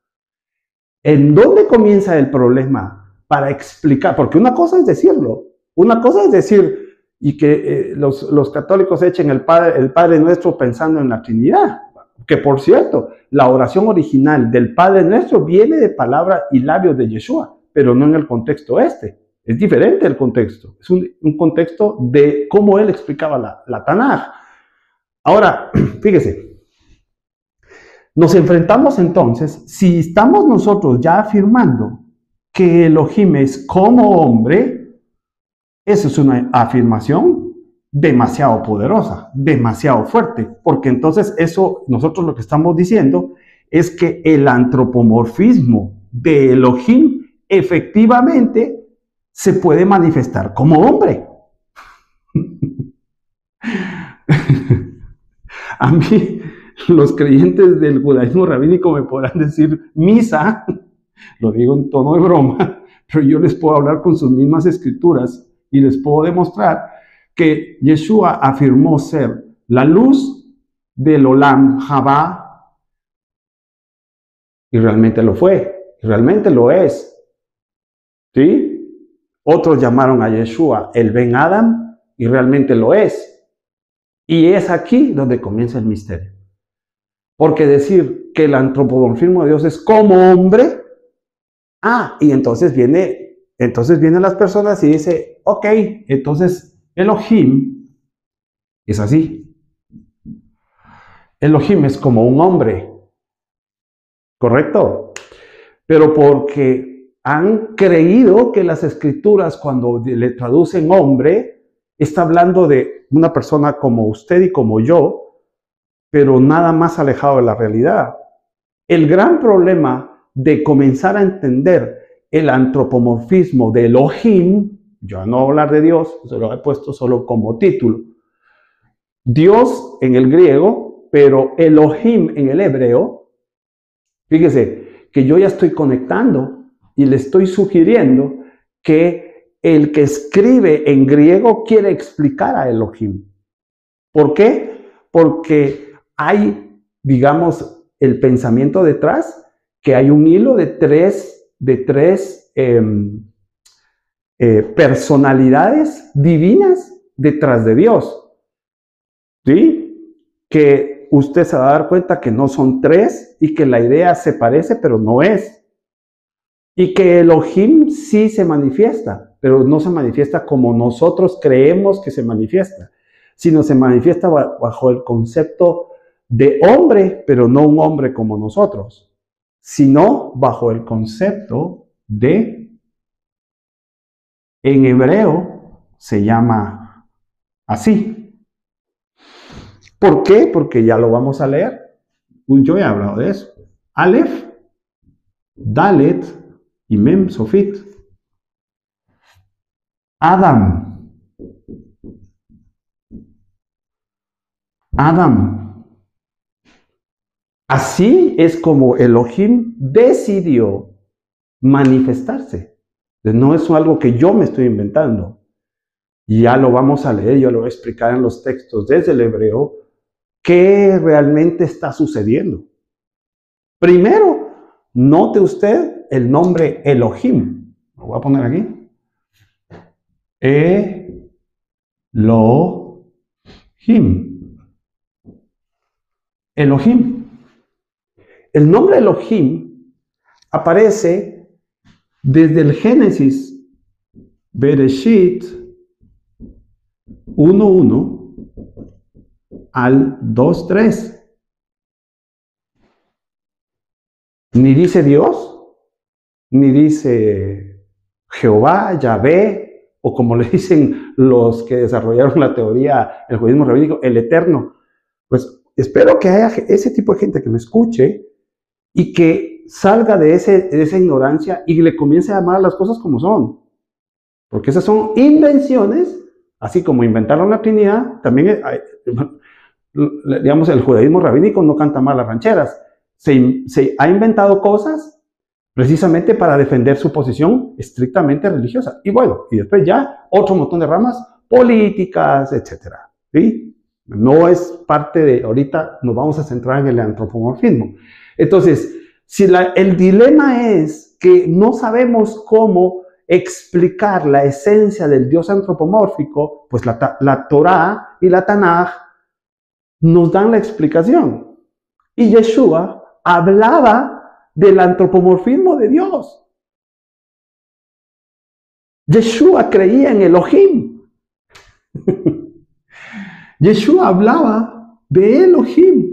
¿En dónde comienza el problema para explicar? Porque una cosa es decirlo, una cosa es decir y que los católicos echen el Padre Nuestro pensando en la Trinidad. Que por cierto, la oración original del Padre Nuestro viene de palabras y labios de Yeshua, pero no en el contexto este. Es diferente el contexto. Es un contexto de cómo él explicaba la Tanaj. Ahora, fíjese, nos enfrentamos entonces, si estamos nosotros ya afirmando que Elohim es como hombre, eso es una afirmación demasiado poderosa, demasiado fuerte, porque entonces eso, nosotros lo que estamos diciendo es que el antropomorfismo de Elohim efectivamente se puede manifestar como hombre. A mí, los creyentes del judaísmo rabínico me podrán decir misa, lo digo en tono de broma, pero yo les puedo hablar con sus mismas escrituras y les puedo demostrar que Yeshua afirmó ser la luz del Olam Haba y realmente lo fue, y realmente lo es. ¿Sí? Otros llamaron a Yeshua el Ben Adam y realmente lo es. Y es aquí donde comienza el misterio. Porque decir que el antropomorfismo de Dios es como hombre, y entonces vienen las personas y dice, ok, entonces Elohim es así. Elohim es como un hombre, ¿correcto? Pero porque han creído que las escrituras, cuando le traducen hombre, está hablando de una persona como usted y como yo, pero nada más alejado de la realidad. El gran problema de comenzar a entender el antropomorfismo de Elohim, yo no voy a hablar de Dios, se lo he puesto solo como título. Dios en el griego, pero Elohim en el hebreo. Fíjese que yo ya estoy conectando y le estoy sugiriendo que el que escribe en griego quiere explicar a Elohim. ¿Por qué? Porque hay, digamos, el pensamiento detrás, que hay un hilo de tres personalidades divinas detrás de Dios. ¿Sí? Que usted se va a dar cuenta que no son tres y que la idea se parece, pero no es. Y que Elohim sí se manifiesta, pero no se manifiesta como nosotros creemos que se manifiesta, sino se manifiesta bajo el concepto de hombre, pero no un hombre como nosotros, sino bajo el concepto de, en hebreo se llama así. ¿Por qué? Porque ya lo vamos a leer. Yo he hablado de eso. Aleph, Dalet y Mem Sofit. Adam. Así es como Elohim decidió manifestarse. No es algo que yo me estoy inventando. Ya lo vamos a leer, yo lo voy a explicar en los textos desde el hebreo, qué realmente está sucediendo. Primero, note usted el nombre Elohim. Lo voy a poner aquí. Elohim. El nombre Elohim aparece desde el Génesis, Bereshit 1:1 al 2:3. Ni dice Dios, ni dice Jehová, Yahvé, o como le dicen los que desarrollaron la teoría, el judaísmo rabínico, el Eterno. Pues espero que haya ese tipo de gente que me escuche y que salga de esa ignorancia y le comience a llamar a las cosas como son. Porque esas son invenciones, así como inventaron la Trinidad, también digamos, el judaísmo rabínico no canta mal las rancheras. Se ha inventado cosas precisamente para defender su posición estrictamente religiosa. Y bueno, y después ya otro montón de ramas políticas, etcétera. ¿Sí? No es parte de, ahorita nos vamos a centrar en el antropomorfismo. Entonces, si el dilema es que no sabemos cómo explicar la esencia del Dios antropomórfico, pues la Torá y la Tanaj nos dan la explicación. Y Yeshua hablaba del antropomorfismo de Dios. Yeshua creía en Elohim. Yeshua hablaba de Elohim.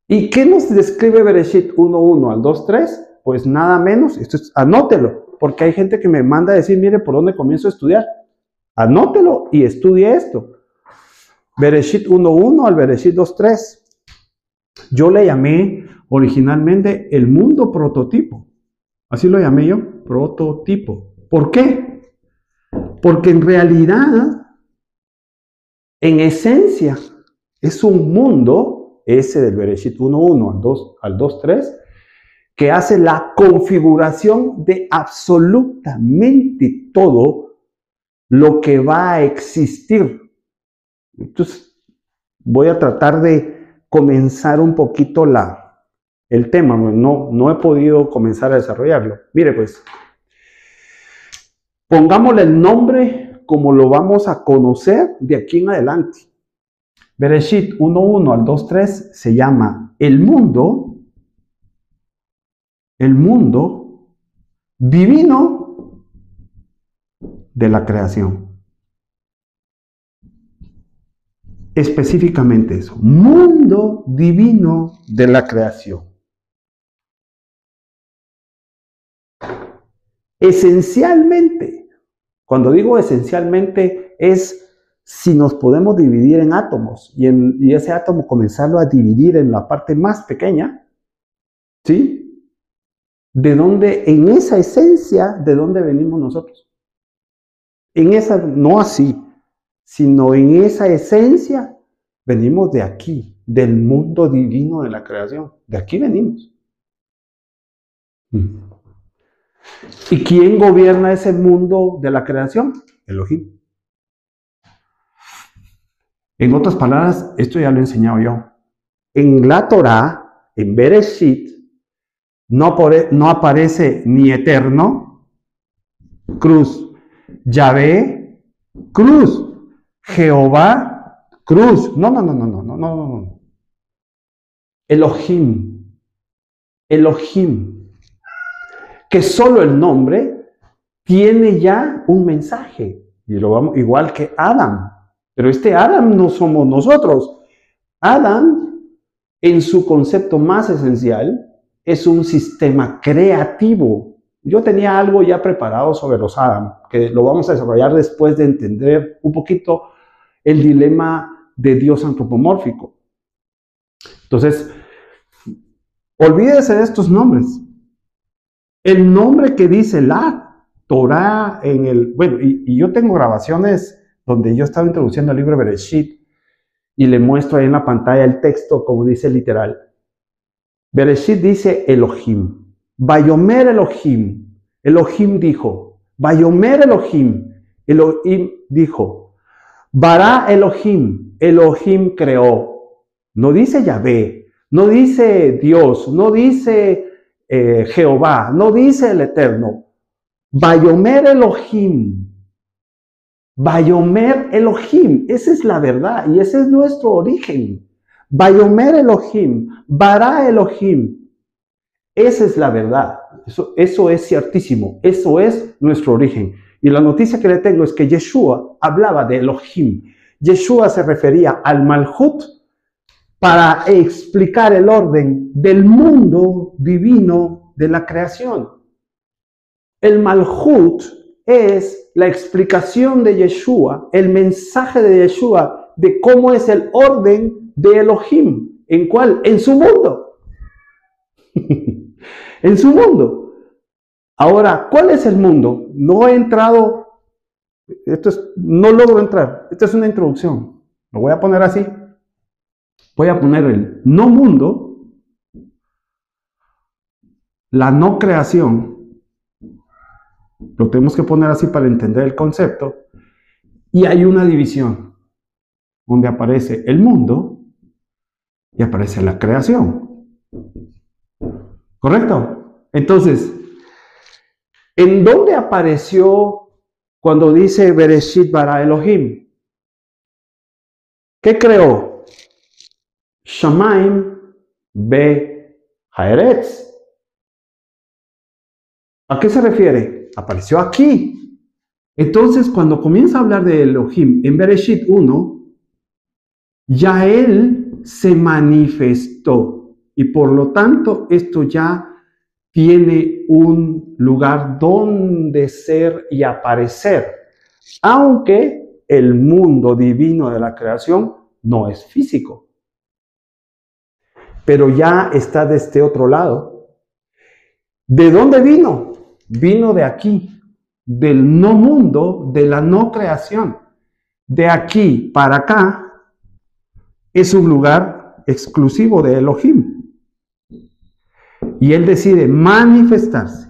¿Y qué nos describe Bereshit 1:1 al 2:3? Pues nada menos, anótelo, porque hay gente que me manda a decir, mire, ¿por dónde comienzo a estudiar? Anótelo y estudie esto. Bereshit 1:1 al Bereshit 2:3. Yo le llamé originalmente el mundo prototipo. Así lo llamé yo, prototipo. ¿Por qué? Porque en realidad, en esencia, es un mundo, ese del Bereshit 1:1 al 2:3, que hace la configuración de absolutamente todo lo que va a existir. Entonces, voy a tratar de comenzar un poquito el tema. No he podido comenzar a desarrollarlo. Mire pues, Pongámosle el nombre como lo vamos a conocer de aquí en adelante. Bereshit 1:1 al 2:3 se llama el mundo divino de la creación. Específicamente eso, mundo divino de la creación. Esencialmente, cuando digo esencialmente, es si nos podemos dividir en átomos y ese átomo comenzarlo a dividir en la parte más pequeña, ¿sí? De dónde, en esa esencia, de dónde venimos nosotros. En esa, no así, sino en esa esencia, venimos de aquí, del mundo divino de la creación. De aquí venimos. ¿Y quién gobierna ese mundo de la creación? Elohim. En otras palabras, esto ya lo he enseñado yo. En la Torá, en Bereshit, no aparece ni eterno, cruz, Yahvé, cruz, Jehová, cruz. No. Elohim. Que solo el nombre tiene ya un mensaje. Y lo vamos, igual que Adam. Pero este Adam no somos nosotros. Adam, en su concepto más esencial, es un sistema creativo. Yo tenía algo ya preparado sobre los Adam, que lo vamos a desarrollar después de entender un poquito el dilema de Dios antropomórfico. Entonces, olvídese de estos nombres. El nombre que dice la Torá en el... Bueno, y yo tengo grabaciones donde yo estaba introduciendo el libro de Bereshit y le muestro ahí en la pantalla el texto como dice literal. Bereshit dice Elohim. Vayomer Elohim. Elohim dijo. Vayomer Elohim. Elohim dijo. Bara Elohim. Elohim creó. No dice Yahvé. No dice Dios. No dice Jehová. No dice el Eterno. Vayomer Elohim. Vayomer Elohim, esa es la verdad y ese es nuestro origen. Vayomer Elohim, Bara Elohim, esa es la verdad. Eso es ciertísimo, eso es nuestro origen. Y la noticia que le tengo es que Yeshua hablaba de Elohim. Yeshua se refería al Malhut para explicar el orden del mundo divino de la creación. El Malhut es la explicación de Yeshua, el mensaje de Yeshua de cómo es el orden de Elohim. ¿En cuál? En su mundo. En su mundo. Ahora, ¿cuál es el mundo? No he entrado, no logro entrar. Esta es una introducción. Lo voy a poner así. Voy a poner el no mundo, la no creación. Lo tenemos que poner así para entender el concepto. Y hay una división donde aparece el mundo y aparece la creación. ¿Correcto? Entonces, ¿en dónde apareció cuando dice Bereshit bara Elohim? ¿Qué creó? Shamaim be Haaretz. ¿A qué se refiere? Apareció aquí. Entonces, cuando comienza a hablar de Elohim en Bereshit 1, ya él se manifestó. Y por lo tanto, esto ya tiene un lugar donde ser y aparecer. Aunque el mundo divino de la creación no es físico. Pero ya está de este otro lado. ¿De dónde vino? Vino de aquí, del no mundo, de la no creación. De aquí para acá es un lugar exclusivo de Elohim. Y él decide manifestarse.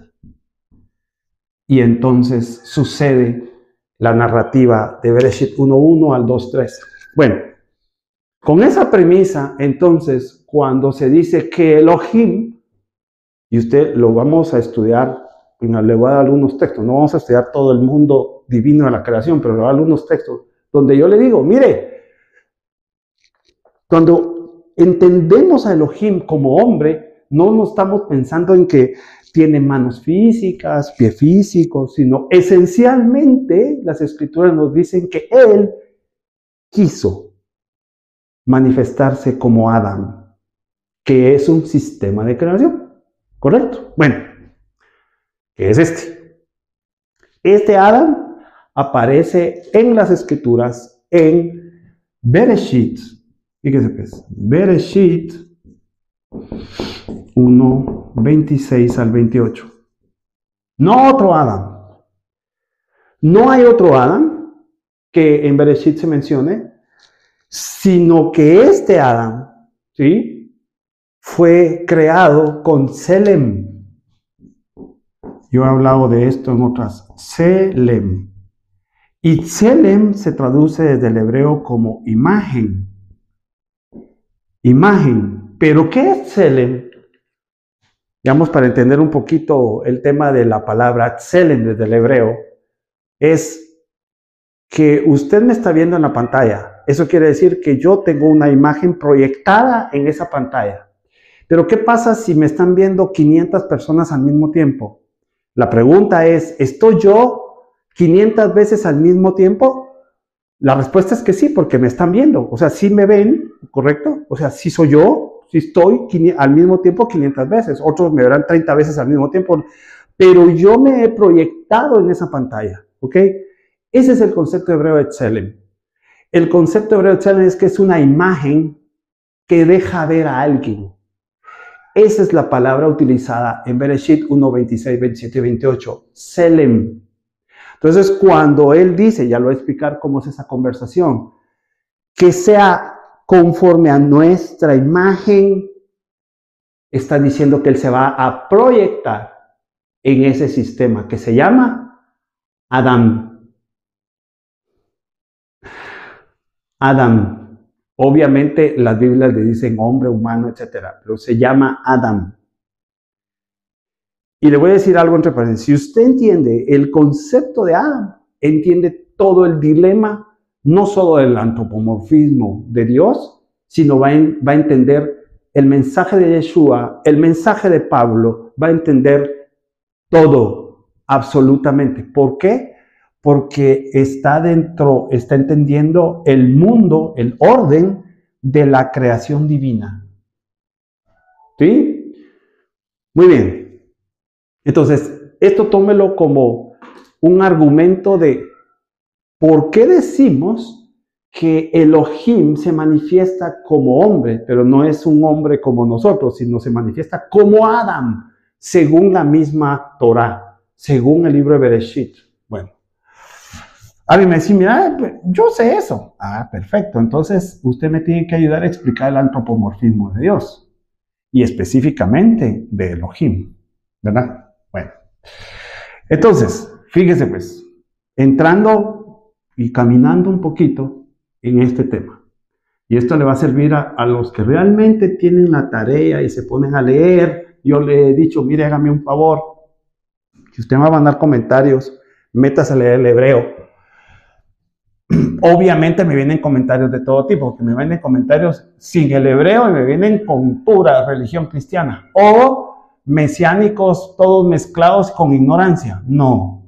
Y entonces sucede la narrativa de Bereshit 1:1 al 2:3. Bueno, con esa premisa, entonces, cuando se dice que Elohim, y usted lo vamos a estudiar Le voy a dar algunos textos, no vamos a estudiar todo el mundo divino de la creación, pero le voy a dar algunos textos donde yo le digo, mire, cuando entendemos a Elohim como hombre, no nos estamos pensando en que tiene manos físicas, pies físicos, sino esencialmente las escrituras nos dicen que él quiso manifestarse como Adán, que es un sistema de creación, ¿correcto? Bueno, ¿qué es este? Este Adán aparece en las escrituras en Bereshit. Fíjese pues, Bereshit 1, 26 al 28. No otro Adán. No hay otro Adán que en Bereshit se mencione, sino que este Adán, ¿sí?, fue creado con Tselem. Yo he hablado de esto en otras. Tselem. Y Tselem se traduce desde el hebreo como imagen. Imagen. ¿Pero qué es Tselem? Digamos, para entender un poquito el tema de la palabra Tselem desde el hebreo, es que usted me está viendo en la pantalla. Eso quiere decir que yo tengo una imagen proyectada en esa pantalla. Pero ¿qué pasa si me están viendo 500 personas al mismo tiempo? La pregunta es, ¿estoy yo 500 veces al mismo tiempo? La respuesta es que sí, porque me están viendo. O sea, sí me ven, ¿correcto? O sea, sí soy yo, sí estoy al mismo tiempo 500 veces. Otros me verán 30 veces al mismo tiempo. Pero yo me he proyectado en esa pantalla, ¿ok? Ese es el concepto hebreo de Tselem. El concepto hebreo de Tselem es que es una imagen que deja ver a alguien. Esa es la palabra utilizada en Bereshit 1, 26, 27 y 28. Tselem. Entonces, cuando él dice, ya lo voy a explicar cómo es esa conversación, que sea conforme a nuestra imagen, está diciendo que él se va a proyectar en ese sistema que se llama Adán. Adán. Obviamente las Biblias le dicen hombre, humano, etc. Pero se llama Adán. Y le voy a decir algo entre paréntesis. Si usted entiende el concepto de Adán, entiende todo el dilema, no solo del antropomorfismo de Dios, sino va a entender el mensaje de Yeshua, el mensaje de Pablo, va a entender todo, absolutamente. ¿Por qué? Porque está entendiendo el mundo, el orden de la creación divina. ¿Sí? Muy bien. Entonces, esto tómelo como un argumento de por qué decimos que Elohim se manifiesta como hombre, pero no es un hombre como nosotros, sino se manifiesta como Adán, según la misma Torah, según el libro de Bereshit. Bueno. Alguien me dice, mira, yo sé eso. Ah, perfecto. Entonces, usted me tiene que ayudar a explicar el antropomorfismo de Dios. Y específicamente de Elohim. ¿Verdad? Bueno. Entonces, fíjese pues, entrando y caminando un poquito en este tema. Y esto le va a servir a los que realmente tienen la tarea y se ponen a leer. Yo le he dicho, mire, hágame un favor. Si usted me va a mandar comentarios, métase a leer el hebreo. Obviamente me vienen comentarios de todo tipo, porque me vienen comentarios sin el hebreo y me vienen con pura religión cristiana. O mesiánicos todos mezclados con ignorancia. No.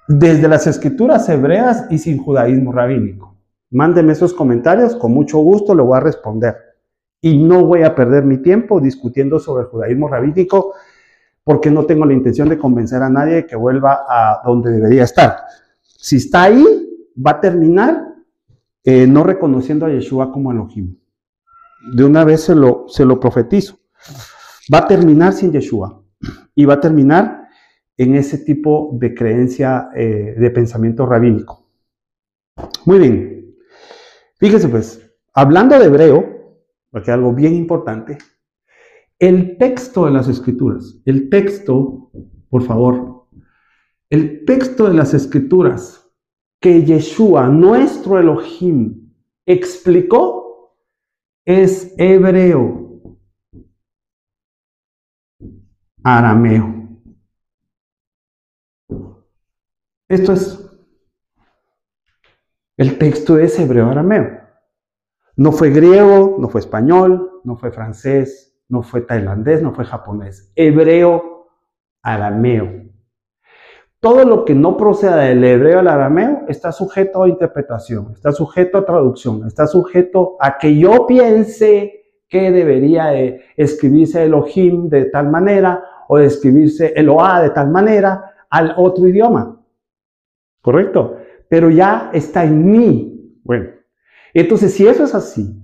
Desde las escrituras hebreas y sin judaísmo rabínico. Mándeme esos comentarios, con mucho gusto le voy a responder. Y no voy a perder mi tiempo discutiendo sobre el judaísmo rabínico, porque no tengo la intención de convencer a nadie que vuelva a donde debería estar. Si está ahí, va a terminar no reconociendo a Yeshua como Elohim. De una vez se lo profetizo. Va a terminar sin Yeshua. Y va a terminar en ese tipo de creencia, de pensamiento rabínico. Muy bien. Fíjese pues, hablando de hebreo, porque es algo bien importante, el texto de las escrituras, el texto, por favor, el texto de las escrituras que Yeshua, nuestro Elohim, explicó es hebreo, arameo. el texto es hebreo-arameo. No fue griego, no fue español, no fue francés, no fue tailandés, no fue japonés. Hebreo-arameo. Todo lo que no proceda del hebreo al arameo está sujeto a interpretación, está sujeto a traducción, está sujeto a que yo piense que debería de escribirse Elohim de tal manera o de escribirse Eloah de tal manera al otro idioma. ¿Correcto? Pero ya está en mí. Bueno, entonces si eso es así,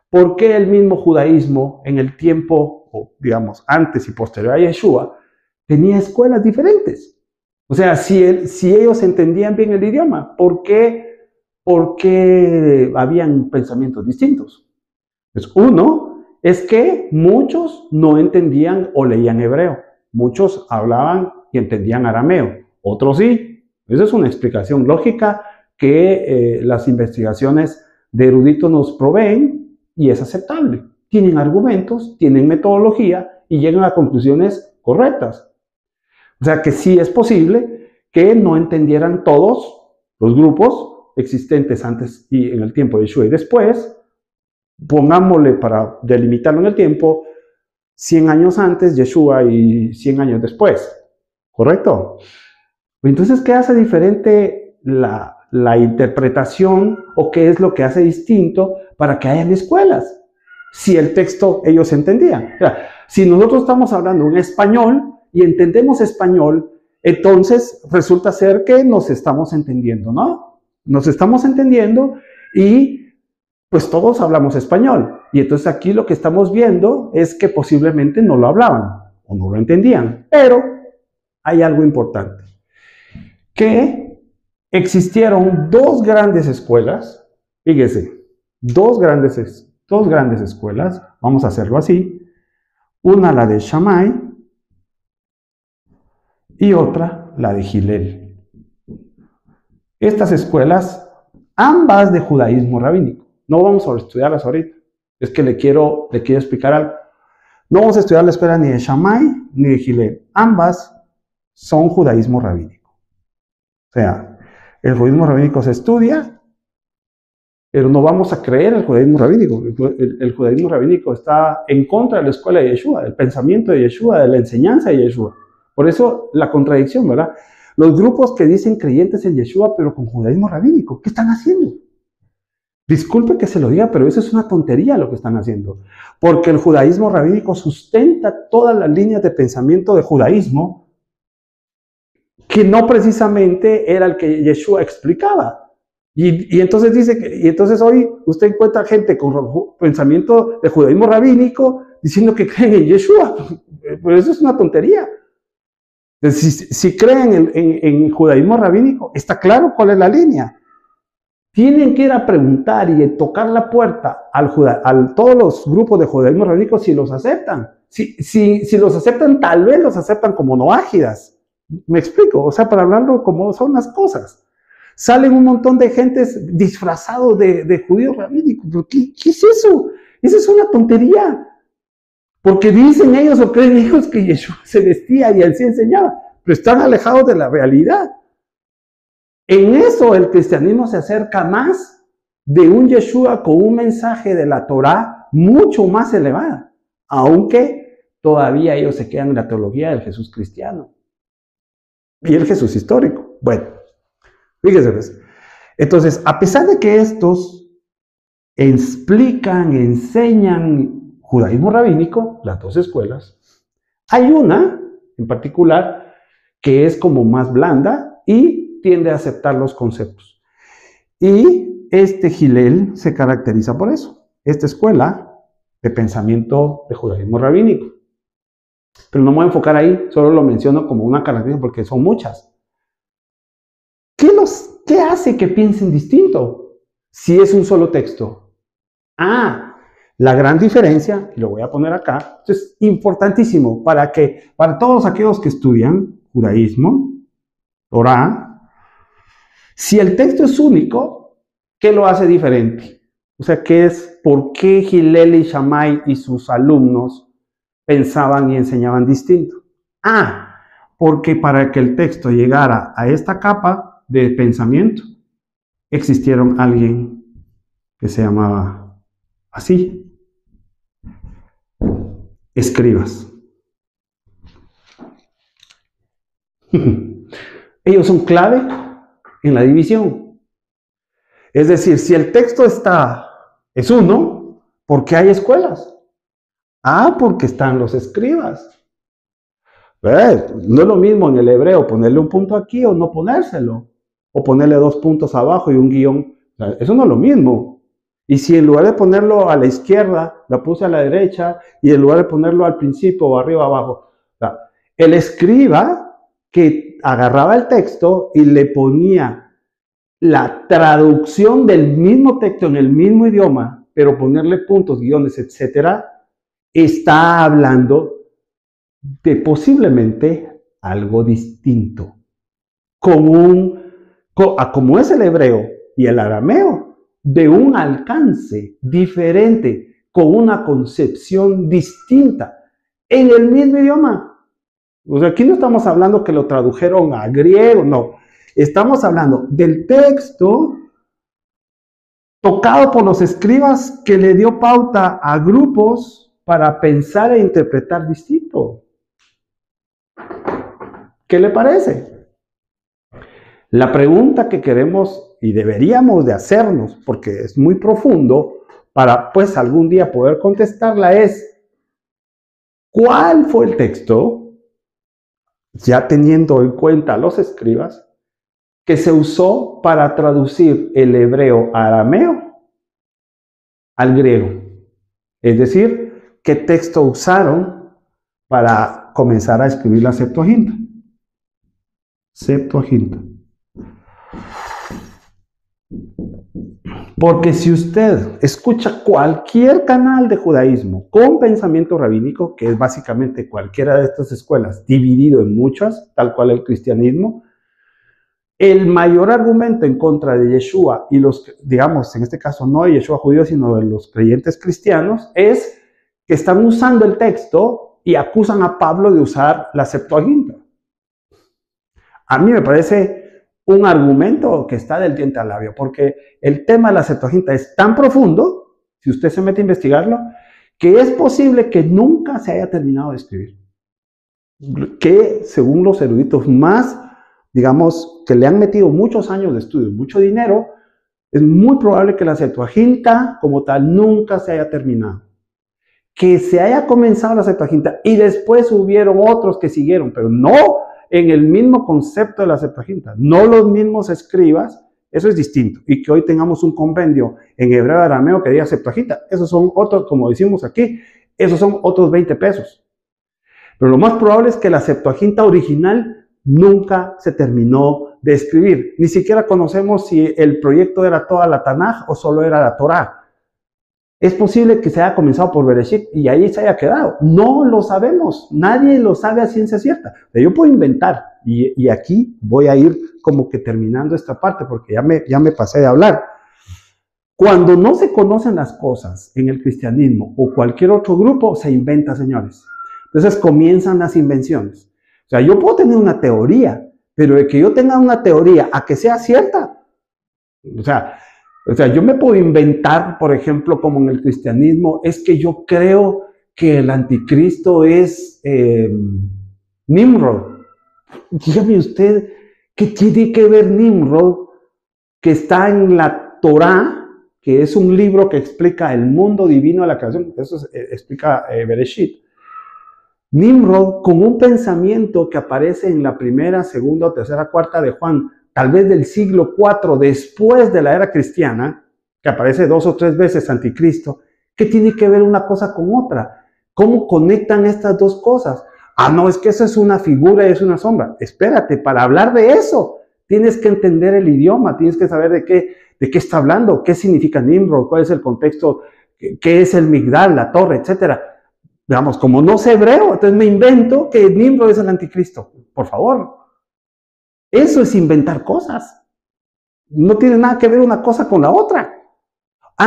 ¿por qué el mismo judaísmo en el tiempo, o digamos antes y posterior a Yeshua, tenía escuelas diferentes? O sea, si ellos entendían bien el idioma, ¿por qué habían pensamientos distintos? Pues uno es que muchos no entendían o leían hebreo. Muchos hablaban y entendían arameo. Otros sí. Esa es una explicación lógica que las investigaciones de eruditos nos proveen y es aceptable. Tienen argumentos, tienen metodología y llegan a conclusiones correctas. O sea que sí es posible que no entendieran todos los grupos existentes antes y en el tiempo de Yeshua y después. Pongámosle para delimitarlo en el tiempo, 100 años antes Yeshua y 100 años después. ¿Correcto? Entonces, ¿qué hace diferente la interpretación o qué es lo que hace distinto para que hayan escuelas? Si el texto ellos entendían. O sea, si nosotros estamos hablando un español y entendemos español, entonces resulta ser que nos estamos entendiendo, ¿no? Nos estamos entendiendo y pues todos hablamos español. Y entonces aquí lo que estamos viendo es que posiblemente no lo hablaban o no lo entendían. Pero hay algo importante. Que existieron dos grandes escuelas, fíjese, dos grandes escuelas, vamos a hacerlo así, una la de Shammai y otra la de Hillel. Estas escuelas, ambas de judaísmo rabínico, no vamos a estudiarlas ahorita, es que le quiero explicar algo. No vamos a estudiar la escuela ni de Shammai ni de Hillel, ambas son judaísmo rabínico. O sea, el judaísmo rabínico se estudia, pero no vamos a creer el judaísmo rabínico. El judaísmo rabínico está en contra de la escuela de Yeshua, del pensamiento de Yeshua, de la enseñanza de Yeshua. Por eso la contradicción, ¿verdad? Los grupos que dicen creyentes en Yeshua, pero con judaísmo rabínico, ¿qué están haciendo? Disculpe que se lo diga, pero eso es una tontería lo que están haciendo. Porque el judaísmo rabínico sustenta todas las líneas de pensamiento de judaísmo que no precisamente era el que Yeshua explicaba. Y entonces dice y entonces hoy usted encuentra gente con pensamiento de judaísmo rabínico diciendo que creen en Yeshua. Pero eso es una tontería. Si creen en judaísmo rabínico, está claro cuál es la línea. Tienen que ir a preguntar y tocar la puerta a todos los grupos de judaísmo rabínico si los aceptan. Si los aceptan, tal vez los aceptan como noágidas. ¿Me explico? O sea, para hablarlo como son las cosas. Salen un montón de gentes disfrazados de judíos rabínicos. ¿Qué es eso? Esa es una tontería. Porque dicen ellos o creen ellos que Yeshua se vestía y él sí enseñaba. Pero están alejados de la realidad. En eso el cristianismo se acerca más de un Yeshua con un mensaje de la Torá mucho más elevada. Aunque todavía ellos se quedan en la teología del Jesús cristiano. Y el Jesús histórico. Bueno, fíjense pues. Entonces, a pesar de que estos explican, enseñan judaísmo rabínico, las dos escuelas, hay una en particular que es como más blanda y tiende a aceptar los conceptos. Y Hillel se caracteriza por eso. Esta escuela de pensamiento de judaísmo rabínico. Pero no me voy a enfocar ahí, solo lo menciono como una característica porque son muchas. ¿Qué hace que piensen distinto si es un solo texto? La gran diferencia, y lo voy a poner acá, esto es importantísimo para todos aquellos que estudian judaísmo, Torá, si el texto es único, ¿qué lo hace diferente? O sea, ¿por qué Hillel y Shammai y sus alumnos pensaban y enseñaban distinto? Porque para que el texto llegara a esta capa, de pensamiento, existieron alguien que se llamaba así, escribas. Ellos son clave en la división. Es decir, si el texto es uno, ¿por qué hay escuelas? Porque están los escribas. No es lo mismo en el hebreo ponerle un punto aquí o no ponérselo, o ponerle 2 puntos abajo y un guión. Eso no es lo mismo. Y si en lugar de ponerlo a la izquierda, la puse a la derecha, y en lugar de ponerlo al principio o arriba o abajo, el escriba que agarraba el texto y le ponía la traducción del mismo texto en el mismo idioma, pero ponerle puntos, guiones, etcétera, está hablando de posiblemente algo distinto, como es el hebreo y el arameo, de un alcance diferente, con una concepción distinta, en el mismo idioma. O sea, aquí no estamos hablando que lo tradujeron a griego, no. Estamos hablando del texto tocado por los escribas que le dio pauta a grupos para pensar e interpretar distinto. ¿Qué le parece? La pregunta que queremos y deberíamos de hacernos, porque es muy profundo, para pues algún día poder contestarla es, ¿cuál fue el texto, ya teniendo en cuenta a los escribas, que se usó para traducir el hebreo arameo al griego? Es decir, ¿qué texto usaron para comenzar a escribir la Septuaginta? Septuaginta. Porque si usted escucha cualquier canal de judaísmo con pensamiento rabínico, que es básicamente cualquiera de estas escuelas, dividido en muchas, tal cual el cristianismo, el mayor argumento en contra de Yeshua y los, digamos, en este caso no de Yeshua judío, sino de los creyentes cristianos, es que están usando el texto y acusan a Pablo de usar la Septuaginta. A mí me parece un argumento que está del diente al labio, porque el tema de la Septuaginta es tan profundo, si usted se mete a investigarlo, que es posible que nunca se haya terminado de escribir. Que según los eruditos más, digamos, que le han metido muchos años de estudio, mucho dinero, es muy probable que la Septuaginta como tal nunca se haya terminado. Que se haya comenzado la Septuaginta y después hubieron otros que siguieron, pero no en el mismo concepto de la Septuaginta, no los mismos escribas, eso es distinto. Y que hoy tengamos un compendio en hebreo y arameo que diga Septuaginta, esos son otros, como decimos aquí, esos son otros 20 pesos. Pero lo más probable es que la Septuaginta original nunca se terminó de escribir. Ni siquiera conocemos si el proyecto era toda la Tanaj o solo era la Torá. Es posible que se haya comenzado por Bereshit y ahí se haya quedado. No lo sabemos. Nadie lo sabe a ciencia cierta. Yo puedo inventar. Y aquí voy a ir como que terminando esta parte porque ya me pasé de hablar. Cuando no se conocen las cosas en el cristianismo o cualquier otro grupo, se inventa, señores. Entonces comienzan las invenciones. O sea, yo puedo tener una teoría, pero de que yo tenga una teoría a que sea cierta, o sea, yo me puedo inventar, por ejemplo, como en el cristianismo, es que yo creo que el anticristo es Nimrod. Dígame usted, ¿qué tiene que ver Nimrod, que está en la Torá, que es un libro que explica el mundo divino de la creación? Eso explica Bereshit. Nimrod, con un pensamiento que aparece en la primera, segunda o tercera, cuarta de Juan, tal vez del siglo IV después de la era cristiana, que aparece 2 o 3 veces anticristo, ¿qué tiene que ver una cosa con otra? ¿Cómo conectan estas dos cosas? No, es que eso es una figura y es una sombra. Espérate, para hablar de eso, tienes que entender el idioma, tienes que saber de qué está hablando, qué significa Nimrod, cuál es el contexto, qué es el Migdal, la torre, etcétera. Digamos, como no sé hebreo, entonces me invento que Nimrod es el anticristo. Por favor. Eso es inventar cosas. No tiene nada que ver una cosa con la otra.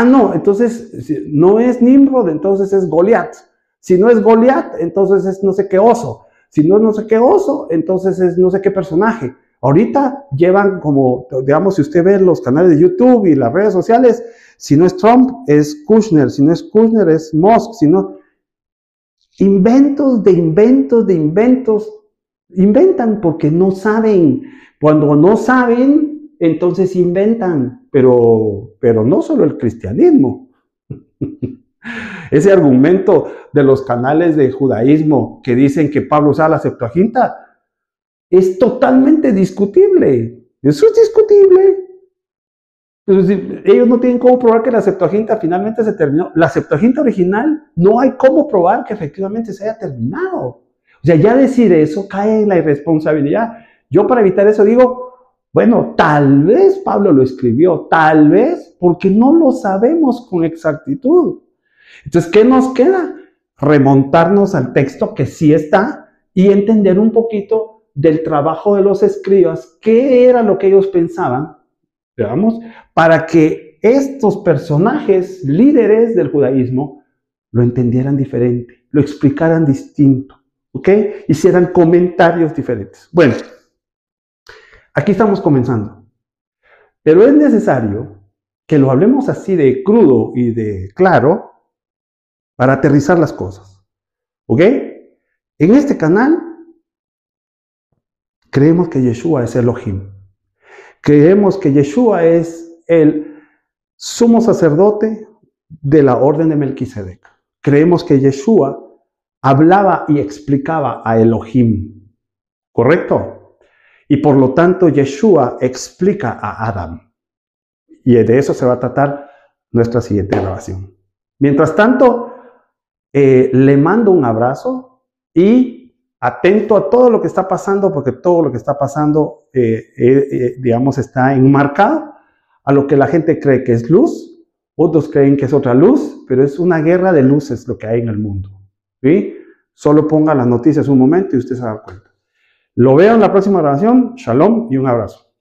No, entonces si no es Nimrod, entonces es Goliat. Si no es Goliat, entonces es no sé qué oso. Si no es no sé qué oso, entonces es no sé qué personaje. Ahorita llevan como, digamos, si usted ve los canales de YouTube y las redes sociales, si no es Trump, es Kushner, si no es Kushner, es Musk, si no... Inventos de inventos de inventos. Inventan porque no saben. Cuando no saben, entonces inventan. Pero no solo el cristianismo. Ese argumento de los canales de judaísmo que dicen que Pablo usaba la Septuaginta es totalmente discutible. Eso es discutible. Entonces, ellos no tienen cómo probar que la Septuaginta finalmente se terminó. La Septuaginta original no hay cómo probar que efectivamente se haya terminado. O sea, ya decir eso cae en la irresponsabilidad. Yo para evitar eso digo, bueno, tal vez Pablo lo escribió, tal vez, porque no lo sabemos con exactitud. Entonces, ¿qué nos queda? Remontarnos al texto que sí está y entender un poquito del trabajo de los escribas, qué era lo que ellos pensaban, digamos, para que estos personajes líderes del judaísmo lo entendieran diferente, lo explicaran distinto, ¿ok? Hicieran comentarios diferentes. Bueno, aquí estamos comenzando, pero es necesario que lo hablemos así de crudo y de claro para aterrizar las cosas, ¿ok? En este canal creemos que Yeshua es Elohim. Creemos que Yeshua es el sumo sacerdote de la orden de Melquisedec. Creemos que Yeshua hablaba y explicaba a Elohim, ¿correcto? Y por lo tanto Yeshua explica a Adam. Y de eso se va a tratar nuestra siguiente grabación. Mientras tanto, le mando un abrazo y atento a todo lo que está pasando, porque todo lo que está pasando, digamos, está enmarcado a lo que la gente cree que es luz, otros creen que es otra luz, pero es una guerra de luces lo que hay en el mundo. ¿Sí? Solo ponga las noticias un momento y usted se va a dar cuenta. Lo veo en la próxima grabación. Shalom y un abrazo.